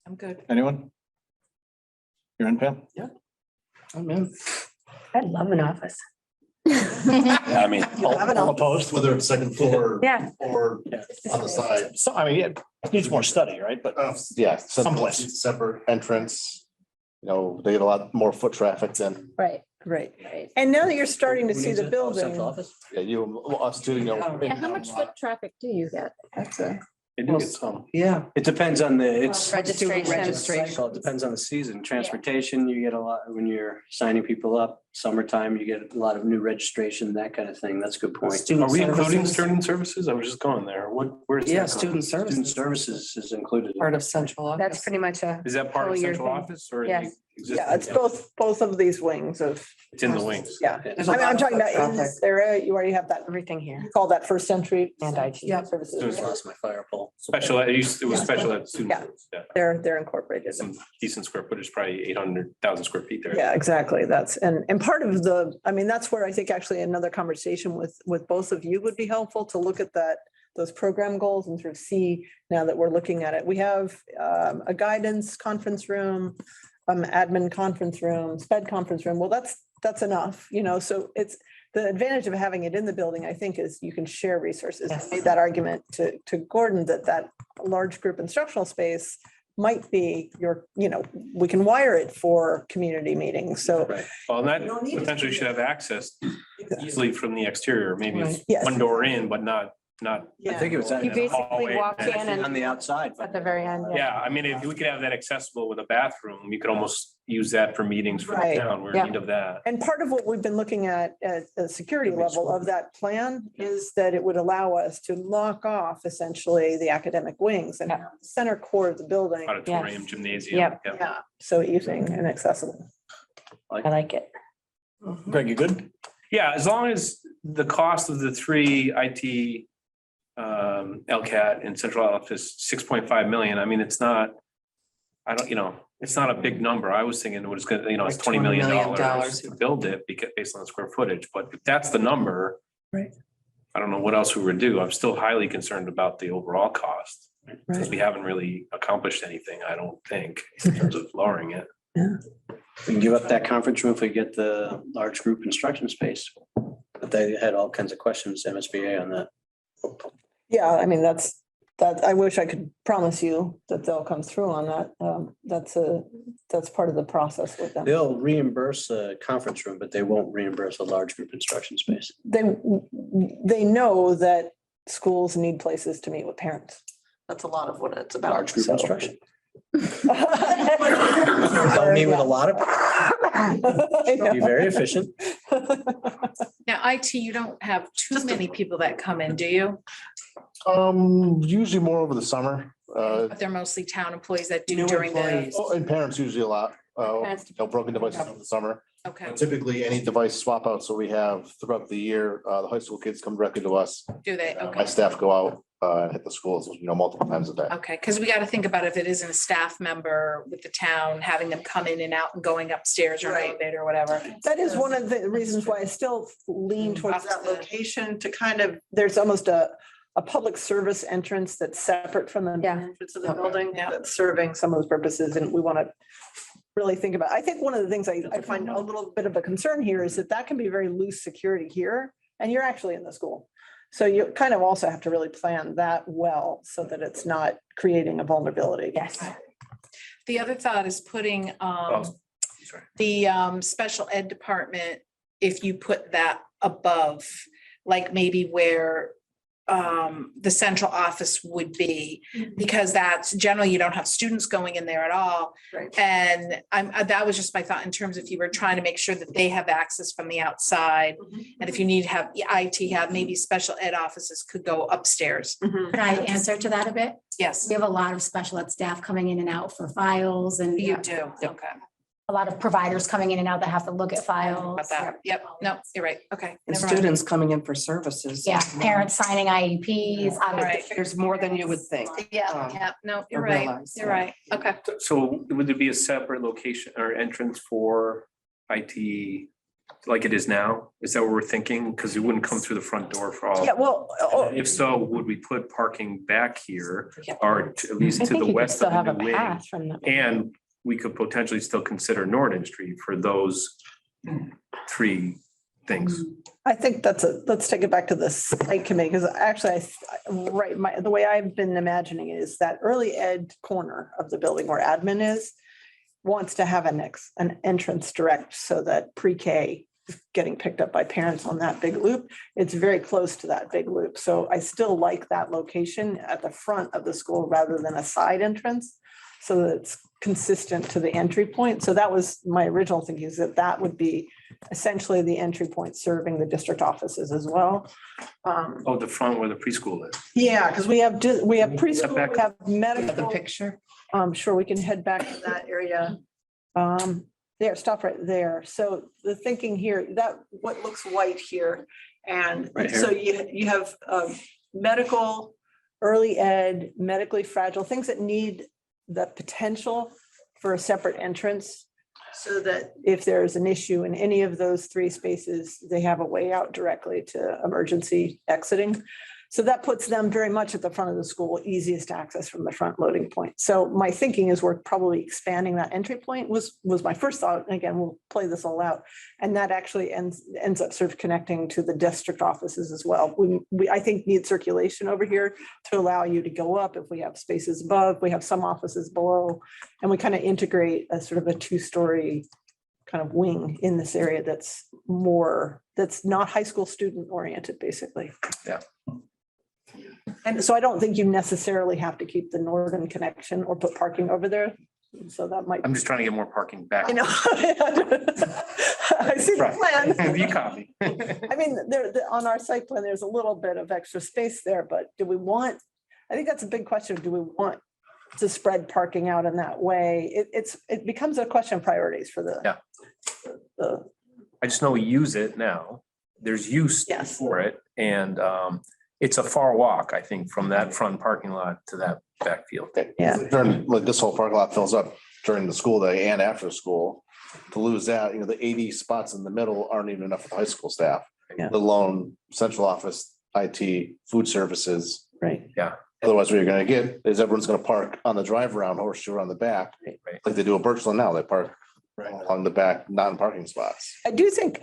I'm good. Anyone? You're in, Pam? Yeah. I'm in. I'd love an office. I mean, All opposed? Whether it's second floor. Yeah. Or on the side. So, I mean, it needs more study, right? But Yeah. Someplace. Separate entrance. They get a lot more foot traffic than, Right, Right. right. And now that you're starting to Who see needs the it? Oh, building. Central office? us too, Yeah, how much foot traffic do you get? That's a. They do get some. Yeah, it depends on it's. Registration. So it depends on the season. Transportation, you get a lot when you're signing people up. Summertime, you get a lot of new registration, that kind of thing. That's a good point. Are we including student services? I was just going there. Where's that? Student services is included. Part of central office. That's pretty much Is that part of whole year central thing. office or? Yes. Yeah, it's both of these wings of, It's in the wings. yeah. There's I mean, I'm talking about in this area, you already have that, everything here. you call that first century. And IT. Yeah, services. Just lost my fire pole. Special, it was special ed student. Yeah. services, Yeah. They're incorporated. Some decent square footage, probably 800,000 square feet there. Yeah, exactly. And part of that's where I think actually another conversation with both of you would be helpful to look at those program goals and sort of see now that we're looking at it. We have a guidance conference room, admin conference room, sped conference room. Well, that's enough, so it's the advantage of having it in the building, I think, is you can share resources. I made that argument to Gordon that large group instructional space might be we can wire it for community meetings. So Right. Well, and You don't need that to potentially do should have access easily from the exterior, maybe it's Right. Yes. one door in, but not. I think it was. You basically walk in On and the outside. at the very end. Yeah, I mean, if we could have that accessible with a bathroom, you could almost use that for meetings for the Right. town. We're Yeah. in need of that. And part of what we've been looking at the security level of that plan is that it would allow us to lock off essentially the academic wings and have the center core of the building. Auditorium, Yes. gymnasium. Yep. Yeah, so evening and accessible. I like it. Greg, you good? Yeah, as long as the cost of the three IT, LCAT and central office, 6.5 million, I mean, it's not, it's not a big number. I was thinking it was gonna, it's Like $20 million $20 million. to build it based on the square footage, but if that's the number. Right. I don't know what else we would do. I'm still highly concerned about the overall cost. Because we haven't really accomplished anything, I don't think, in terms of lowering it. We can give up that conference room if we get the large group instruction space. But they had all kinds of questions, MSBA on that. Yeah, I mean, that, I wish I could promise you that they'll come through on that. That's part of the process with them. They'll reimburse a conference room, but they won't reimburse a large group instruction space. They know that schools need places to meet with parents. That's a lot of what it's about. Large group so. instruction. They'll meet with a lot of, be very efficient. Now, IT, you don't have too many people that come in, do you? Usually more over the summer, But they're mostly town employees that do during the, and parents usually a lot, Parents. broken devices over the summer. okay, Typically, any device swap outs that we have throughout the year, the high school kids come directly to us. do they? My Okay, staff go out and hit the schools, multiple times a day. okay, because we got to think about if it isn't a staff member with the town, having them come in and out and going upstairs or Right. elevator or whatever. That is one of the reasons why I still lean towards Off that to the- location to kind of, there's almost a public service entrance that's separate from the main Yeah. entrance of the building that's serving some of those purposes. And we want to really think about, I think one of the things I find a little bit of a concern here is that can be very loose security here and you're actually in the school. So you kind of also have to really plan that well so that it's not creating a vulnerability. Yes. The other thought is putting sorry. the special ed department if you put that above, like maybe where the central office would be, because that's generally, you don't have students going in there at all. Right. And that was just my thought in terms of if you were trying to make sure that they have access from the outside. And if you need to have IT have, maybe special ed offices could go upstairs. Could I answer to that a bit? Yes, We have a lot of special ed staff coming in and out for files and you do. Okay. a lot of providers coming in and out that have to look at files. About that. Yep. No, you're right. Okay. And never mind. students coming in for services. Yeah, parents signing IEPs. Right. There's more than you would think. Yeah, yeah. No, you're or right. realize, You're yeah. right. Okay. So would there be a separate location or entrance for IT like it is now? Is that what we're thinking? Because it wouldn't come through the front door for all. Yeah, well, If so, would we put parking back here or at least I to think the you could west still of have the a new wing? path from the. And we could potentially still consider Norton Street for those three things. I think let's take it back to the site committee, because actually, the way I've been imagining it is that early ed corner of the building where admin is wants to have an entrance direct so that pre-K is getting picked up by parents on that big loop. It's very close to that big loop. So I still like that location at the front of the school rather than a side entrance, so that it's consistent to the entry point. So that was my original thinking, is that would be essentially the entry point serving the district offices as well. Oh, the front where the preschool is. Yeah, because we have preschool, back- we have The medical. picture. Sure, we can head back to that area. There, stop right there. So the thinking here, that what looks white here. And Right here. so you have medical, early ed, medically fragile, things that need the potential for a separate entrance, so that if there's an issue in any of those three spaces, they have a way out directly to emergency exiting. So that puts them very much at the front of the school, easiest to access from the front loading point. So my thinking is we're probably expanding that entry point was my first thought. And again, we'll play this all out. And that actually ends up sort of connecting to the district offices as well. We I think need circulation over here to allow you to go up if we have spaces above, we have some offices below, and we kind of integrate a sort of a two-story kind of wing in this area that's not high school student oriented, basically. Yeah. And so I don't think you necessarily have to keep the northern connection or put parking over there. So that might. I'm just trying to get more parking back. I know. I see the plan. You copy. I mean, on our site plan, there's a little bit of extra space there, but I think that's a big question. Do we want to spread parking out in that way? It becomes a question of priorities for the. I just know we use it now. There's use Yes. for it and it's a far walk, I think, from that front parking lot to that backfield. Yeah. During, like, this whole parking lot fills up during the school day and after school. To lose that, the 80 spots in the middle aren't even enough for the high school staff. Yeah. Let alone central office, IT, food services. Right. Yeah. Otherwise, what you're gonna get is everyone's gonna park on the drive around horseshoe around the back. Right. Like they do at Birchland now, they park along the back, non-parking spots. I do think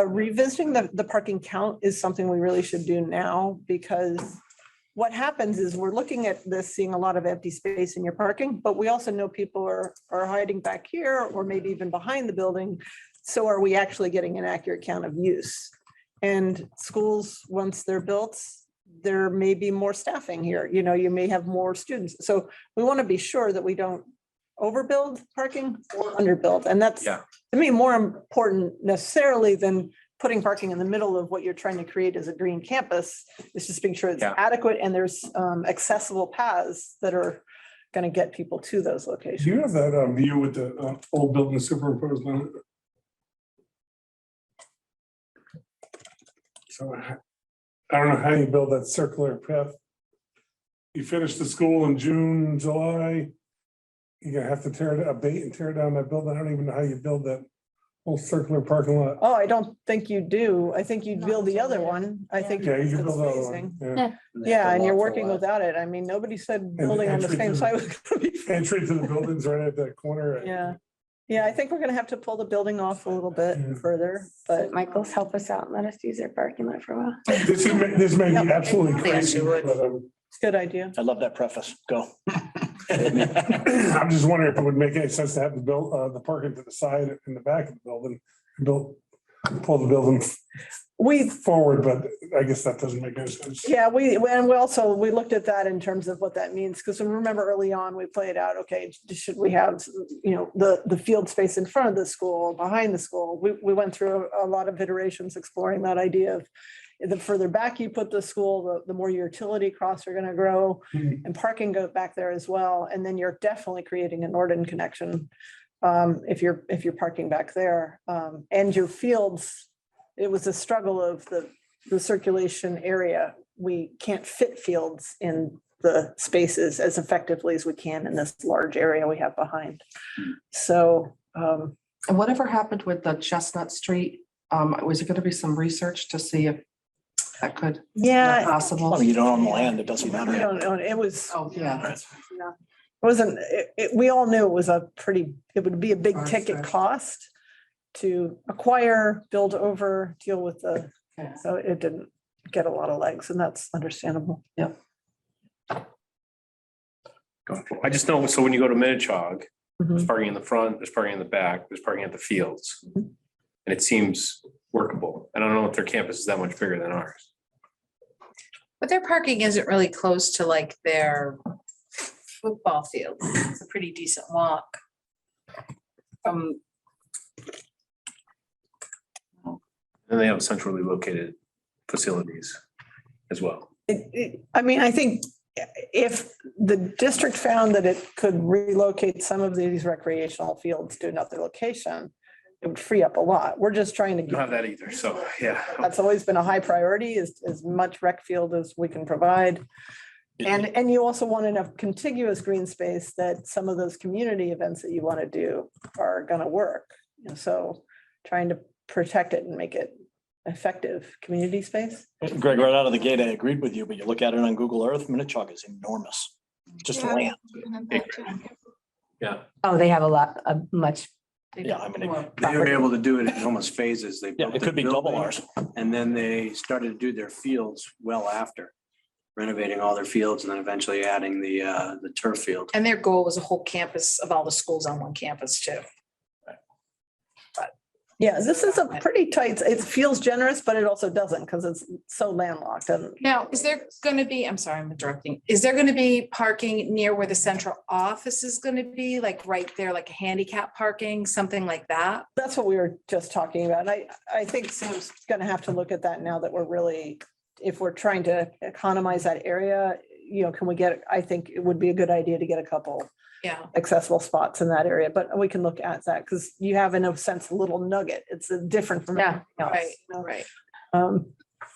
revisiting the parking count is something we really should do now, because what happens is we're looking at this, seeing a lot of empty space in your parking, but we also know people are hiding back here or maybe even behind the building. So are we actually getting an accurate count of use? And schools, once they're built, there may be more staffing here, you may have more students. So we want to be sure that we don't overbuild parking or underbuild. And that's, Yeah. to me, more important necessarily than putting parking in the middle of what you're trying to create as a green campus. It's just being sure it's Yeah. adequate and there's accessible paths that are going to get people to those locations. Do you have that view with the old building superimposed on it? So I don't know how you build that circular path. You finish the school in June, July. You're gonna have to tear it, abate and tear down that building. I don't even know how you build that whole circular parking lot. Oh, I don't think you do. I think you'd build the other one. I think. Yeah, you can it's build the other amazing. one. Yeah. Yeah, and you're working without it. I mean, nobody said building on the entry same to side was gonna be. Entry to the buildings right at that corner. Yeah. Yeah, I think we're gonna have to pull the building off a little bit further, but Michael's help us out and let us use their parking lot for a while. This may be absolutely Yes, crazy, you would. but it's a good idea. I love that preface. Go. I'm just wondering if it would make any sense to have the parking to the side and the back of the building built pull the building We, forward, but I guess that doesn't make any sense. yeah, we looked at that in terms of what that means, because remember early on, we played out, okay, should we have, the field space in front of the school, behind the school? We went through a lot of iterations exploring that idea of the further back you put the school, the more your utility costs are gonna grow, and parking go back there as well, and then you're definitely creating a Norden connection if you're parking back there, and your fields. It was a struggle of the circulation area. We can't fit fields in the spaces as effectively as we can in this large area we have behind. So. And whatever happened with the Chestnut Street, was it gonna be some research to see if that could? Yeah. Possible. Well, you don't own the land, it doesn't I matter. don't know, it was. Oh, yeah. It wasn't, we all knew it was it would be a big ticket cost to acquire, build over, deal with so it didn't get a lot of legs, and that's understandable. Yep. I just know, so when you go to Minichog, there's Mhm. parking in the front, there's parking in the back, there's parking at the fields. Mhm. And it seems workable. I don't know if their campus is that much bigger than ours. But their parking isn't really close to like their football field. It's a pretty decent walk. And they have centrally located facilities as well. I mean, I think if the district found that it could relocate some of these recreational fields to another location, it would free up a lot. We're just trying to Don't have get, that either, so, yeah. that's always been a high priority, is as much rec field as we can provide. And you also want enough contiguous green space that some of those community events that you want to do are gonna work. So trying to protect it and make it effective community space. Greg, right out of the gate, I agreed with you, but you look at it on Google Earth, Minichog is enormous. Just Yeah. land. Yeah. Oh, they have a lot, a much. Yeah, I mean, They were able to do it in almost phases. They yeah, built it the could be double building, ours. and then they started to do their fields well after, renovating all their fields and then eventually adding the turf field. And their goal was a whole campus of all the schools on one campus too. Yeah, this is a pretty tight, it feels generous, but it also doesn't, because it's so landlocked and. Now, is there gonna be, I'm sorry, I'm interrupting. Is there gonna be parking near where the central office is gonna be, like right there, like handicap parking, something like that? That's what we were just talking about. And I think Sam's gonna have to look at that now that we're really, if we're trying to economize that area, can we get, I think it would be a good idea to get a couple Yeah. accessible spots in that area, but we can look at that, because you have in a sense a little nugget. It's different from. Yeah, everything else, Right, you know? right.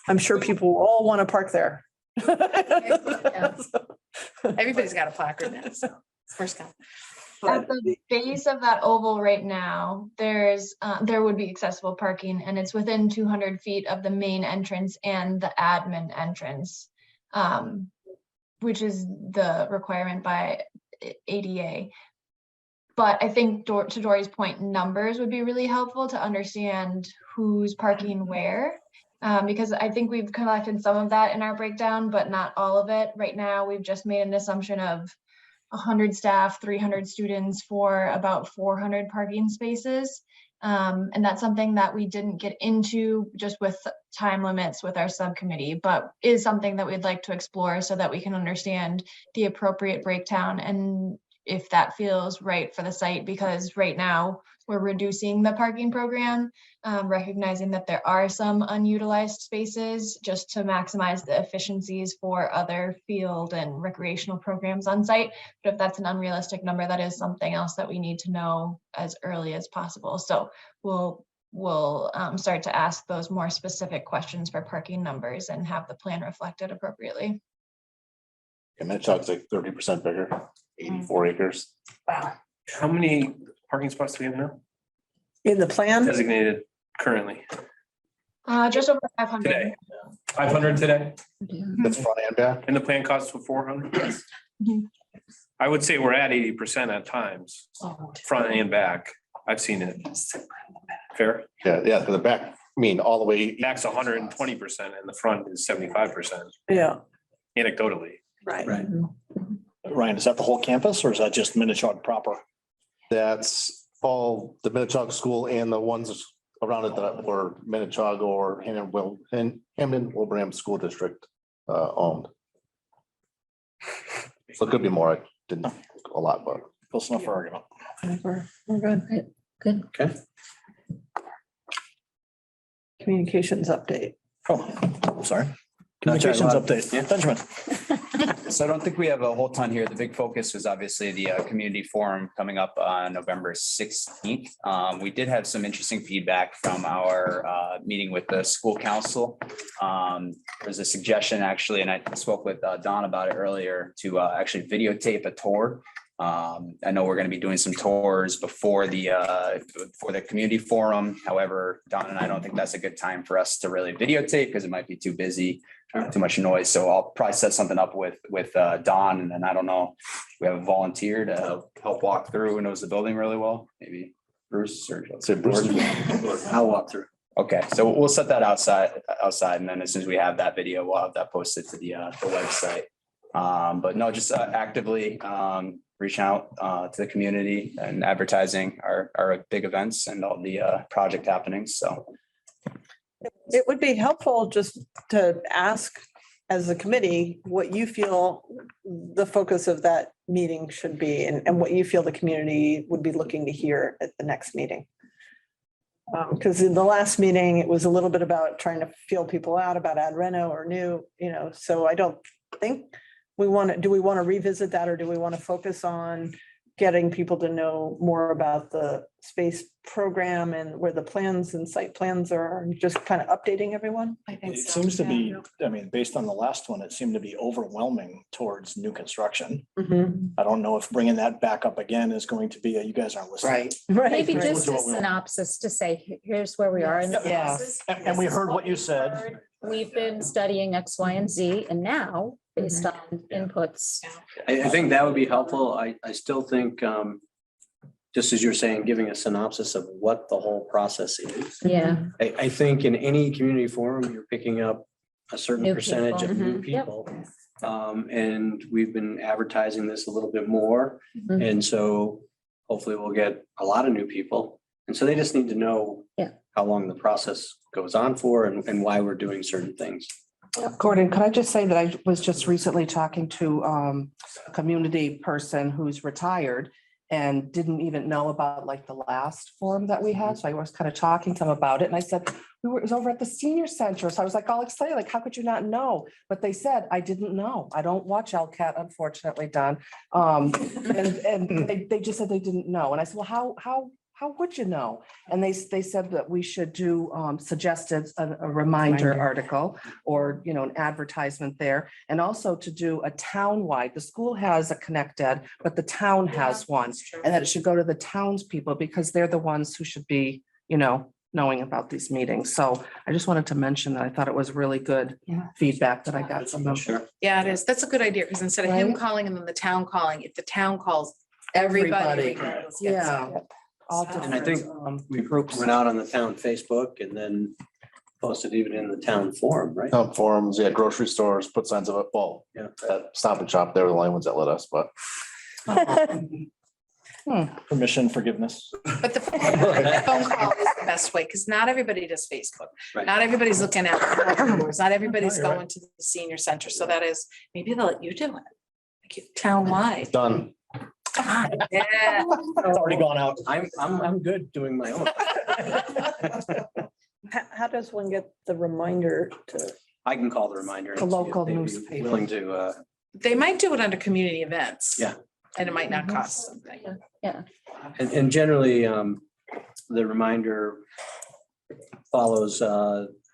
I'm sure people all want to park there. Everybody's got a placard now, so it's first come. At the base of that oval right now, there would be accessible parking, and it's within 200 feet of the main entrance and the admin entrance, which is the requirement by ADA. But I think to Dory's point, numbers would be really helpful to understand who's parking where. Because I think we've collected some of that in our breakdown, but not all of it. Right now, we've just made an assumption of 100 staff, 300 students for about 400 parking spaces. And that's something that we didn't get into just with time limits with our subcommittee, but is something that we'd like to explore so that we can understand the appropriate breakdown and if that feels right for the site, because right now we're reducing the parking program, recognizing that there are some unutilized spaces just to maximize the efficiencies for other field and recreational programs on site. But if that's an unrealistic number, that is something else that we need to know as early as possible. So we'll start to ask those more specific questions for parking numbers and have the plan reflected appropriately. And Minichog's like 30% bigger, 84 acres. Wow. How many parking spots do we have now In the plan, designated currently? Just over 500. Today, 500 today, That's front and back. and the plan calls for 400? Mhm. I would say we're at 80% at times, front and back. I've seen it. Fair? Yeah, for the back, I mean, all the way. Back's 120% and the front is 75% yeah, anecdotally. right. Ryan, is that the whole campus or is that just Minichog proper? That's all the Minichog school and the ones around it that were Minichaga or Hamden Wilbraham School District owned. So it could be more. I didn't a lot, but Close enough for argument. We're good. Good. Okay. Communications update. Oh, sorry. Not trying to Communications lie. update. Yeah. Benjamin. So I don't think we have a whole ton here. The big focus was obviously the community forum coming up on November 16th. We did have some interesting feedback from our meeting with the school council. There's a suggestion actually, and I spoke with Don about it earlier, to actually videotape a tour. I know we're going to be doing some tours before the community forum. However, Don and I don't think that's a good time for us to really videotape because it might be too busy, too much noise. So I'll probably set something up with Don, and then I don't know, we have a volunteer to help walk through who knows the building really well. Maybe Bruce or say Bruce. I'll walk through. Okay, so we'll set that outside, and then as soon as we have that video, we'll have that posted to the website. But no, just actively reach out to the community and advertising our big events and all the project happenings. So It would be helpful just to ask as a committee what you feel the focus of that meeting should be and what you feel the community would be looking to hear at the next meeting. Because in the last meeting, it was a little bit about trying to feel people out about ad reno or new, so I don't think we do we want to revisit that, or do we want to focus on getting people to know more about the space program and where the plans and site plans are, and just kind of updating everyone? I think It so. seems to be, I mean, based on the last one, it seemed to be overwhelming towards new construction. Mhm. I don't know if bringing that back up again is going to be, you guys aren't listening. Right. Maybe Right. just a What we want. synopsis to say, here's where we are in the Yeah. process. And we heard what you said. We've been studying X, Y, and Z, and now, based on inputs. I think that would be helpful. I still think, just as you're saying, giving a synopsis of what the whole process is. Yeah. I think in any community forum, you're picking up a certain New percentage of people. new Mhm. Yep. people. And we've been advertising this a little bit more. Mhm. And so hopefully we'll get a lot of new people. And so they just need to know Yeah. how long the process goes on for and why we're doing certain things. Gordon, could I just say that I was just recently talking to a community person who's retired and didn't even know about like the last forum that we had. So I was kind of talking to them about it, and I said, it was over at the senior center. So I was like all excited, like, how could you not know? But they said, I didn't know. I don't watch LCAT, unfortunately, Don. And they just said they didn't know. And I said, well, how would you know? And they said that we should do suggested a reminder article or, an advertisement there. And also to do a town-wide, the school has a Connect Ed, but the town has one. And that it should go to the townspeople because they're the ones who should be, knowing about these meetings. So I just wanted to mention that I thought it was really good feedback that I got from them. Sure. Yeah, it is. That's a good idea, because instead of him Right? calling and then the town calling, if the town calls everybody. regardless, gets Yeah. it. All And I think different, we went out on the town Facebook and then posted even in the town forum, right? Town forums, yeah, grocery stores, put signs of it, well, Yeah. that Stop and Shop, they were the only ones that let us, but. Permission, forgiveness. But the phone call is the best way, because not everybody does Facebook. Right. Not everybody's looking at, not everybody's You're right. going to the senior center. So that is, maybe they'll let you do it. Like townwide. Done. Yeah. It's already gone out. I'm good doing my own. How does one get the reminder to? I can call the reminder. and The see if local they'd be newspaper. Willing to, They might do it under community events. Yeah. And it might not cost something. Yeah. and generally, the reminder follows,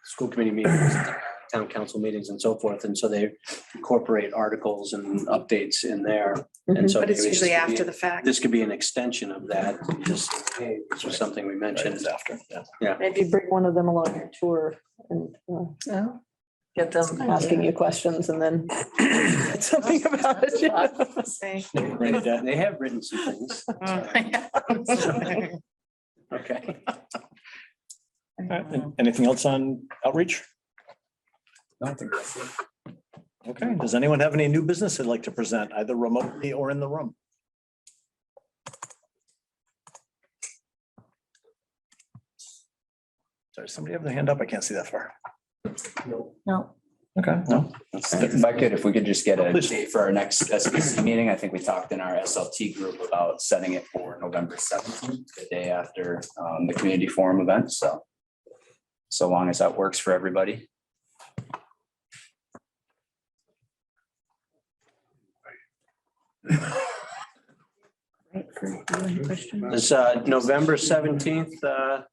school committee meetings, town council meetings and so forth. And so they incorporate articles and updates in there. And so But it's maybe this usually could be- after the fact. This could be an extension of that, just, hey, this was something we mentioned. It's after, yeah. Maybe bring one of them along your tour and So, get them asking you questions and then something about it. Say. Rainy day. They have written some things. Okay. All right, anything else on outreach? I think that's it. Okay, does anyone have any new business they'd like to present, either remotely or in the room? Sorry, somebody have their hand up? I can't see that far. No. Okay, no. If we could just get a date for our next SBC meeting, I think we talked in our SLT group about setting it for November 17th, the day after the community forum event, so long as that works for everybody. Is November 17th, that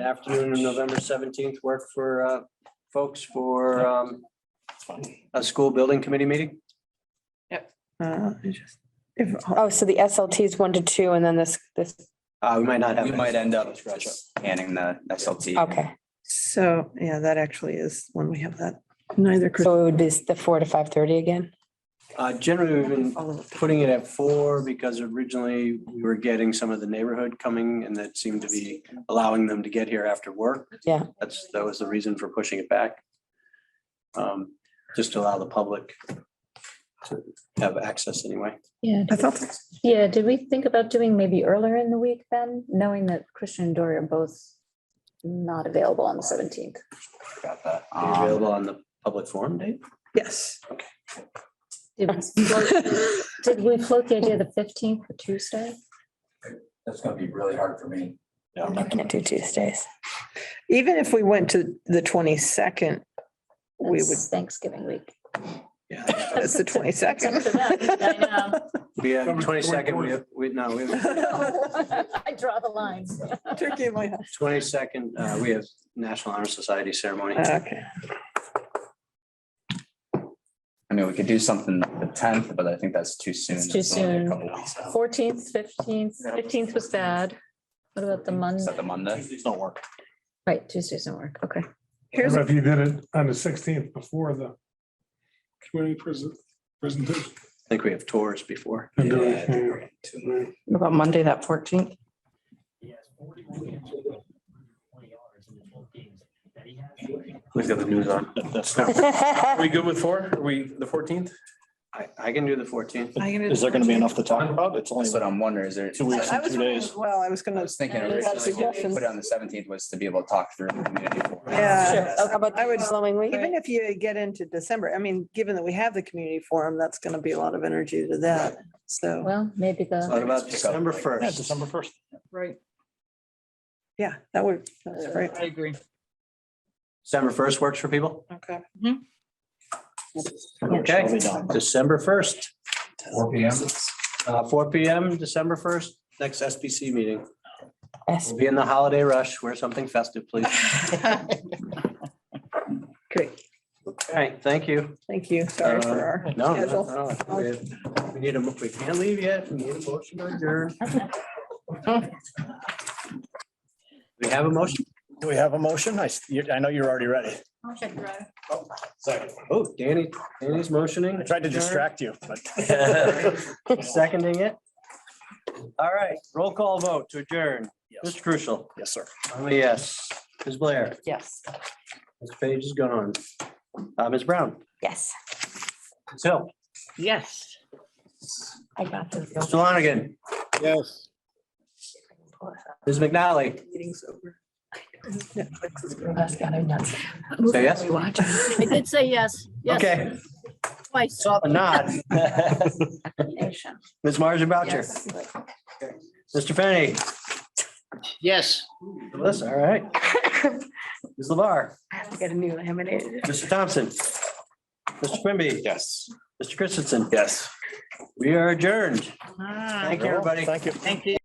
afternoon of November 17th work for folks for a school building committee meeting? Oh, so the SLT is 1 to 2 and then this, We might not have. We might end up scanning the SLT. okay. So, yeah, that actually is when we have that. Neither. So it would be the 4 to 5:30 again? Generally, we've been putting it at 4 because originally we were getting some of the neighborhood coming and that seemed to be allowing them to get here after work. Yeah. That was the reason for pushing it back. Just to allow the public to have access anyway. Yeah. I thought, Yeah, did we think about doing maybe earlier in the week then, knowing that Christian and Dory are both not available on the 17th? Got that. Are you available on the public forum date? yes. Did we float the idea of the 15th for Tuesday? That's gonna be really hard for me. I can't do Tuesdays. Even if we went to the 22nd, we would, That's Thanksgiving week. Yeah. it's the 22nd. I know. We have 22nd, I draw the lines. Turkey in my house. 22nd, we have National Honor Society ceremony. Okay. I mean, we could do something the 10th, but I think that's too soon. It's too It's only a soon. couple weeks out. 14th, 15th, 15th was bad. What about the Is Monday? that the Monday? These don't work. Right, Tuesdays don't work. Okay. Here's, If you did it on the 16th before the community presentation. I think we have tours before. What about Monday, that 14th? Who's got the news on? That's, Are we good with 4? Are we the 14th? I can do the 14th. is there gonna be enough to talk about? It's only That's what I'm wondering, is there? 2 weeks I and was 2 days. well, I was I gonna, was thinking Any originally, suggestions? put it on the 17th was to be able to talk through the community forum. yeah. How about I would, the following week? even if you get into December, I mean, given that we have the community forum, that's gonna be a lot of energy to that. So, Well, maybe What the, about December Yeah, 1st? December 1st. Right. yeah, that's great. I agree. December 1st works for people? Okay. Okay, December 1st, 4 p.m. 4 p.m., December 1st, next SBC meeting. Yes. We'll be in the holiday rush. Wear something festive, please. Great. Okay, thank you. Thank you. Sorry for our No, schedule. we need we can't leave yet. We need a motion to adjourn. We have a motion? Do we have a motion? I know you're already ready. Oh, Danny's motioning. I tried to distract you, but. Seconding it. All right, roll call vote to adjourn. Mr. Crucial. Yes, sir. I'm a yes. Ms. Blair. Yes. Ms. Page is gone. Ms. Brown. Yes. Ms. Hill. Yes. I got this. Mr. Lonigan. Yes. Ms. McNally. Meeting's over. Say yes. I did say yes. Yes. Okay, Twice. saw the nod. Ms. Marge Boucher. Mr. Fenney. Yes. Melissa, all right. Ms. LeVar. I have to get a new laminated. Mr. Thompson. Mr. Quimby. Yes. Mr. Christensen. Yes. We are adjourned. Thank you, everybody. Thank you. Thank you.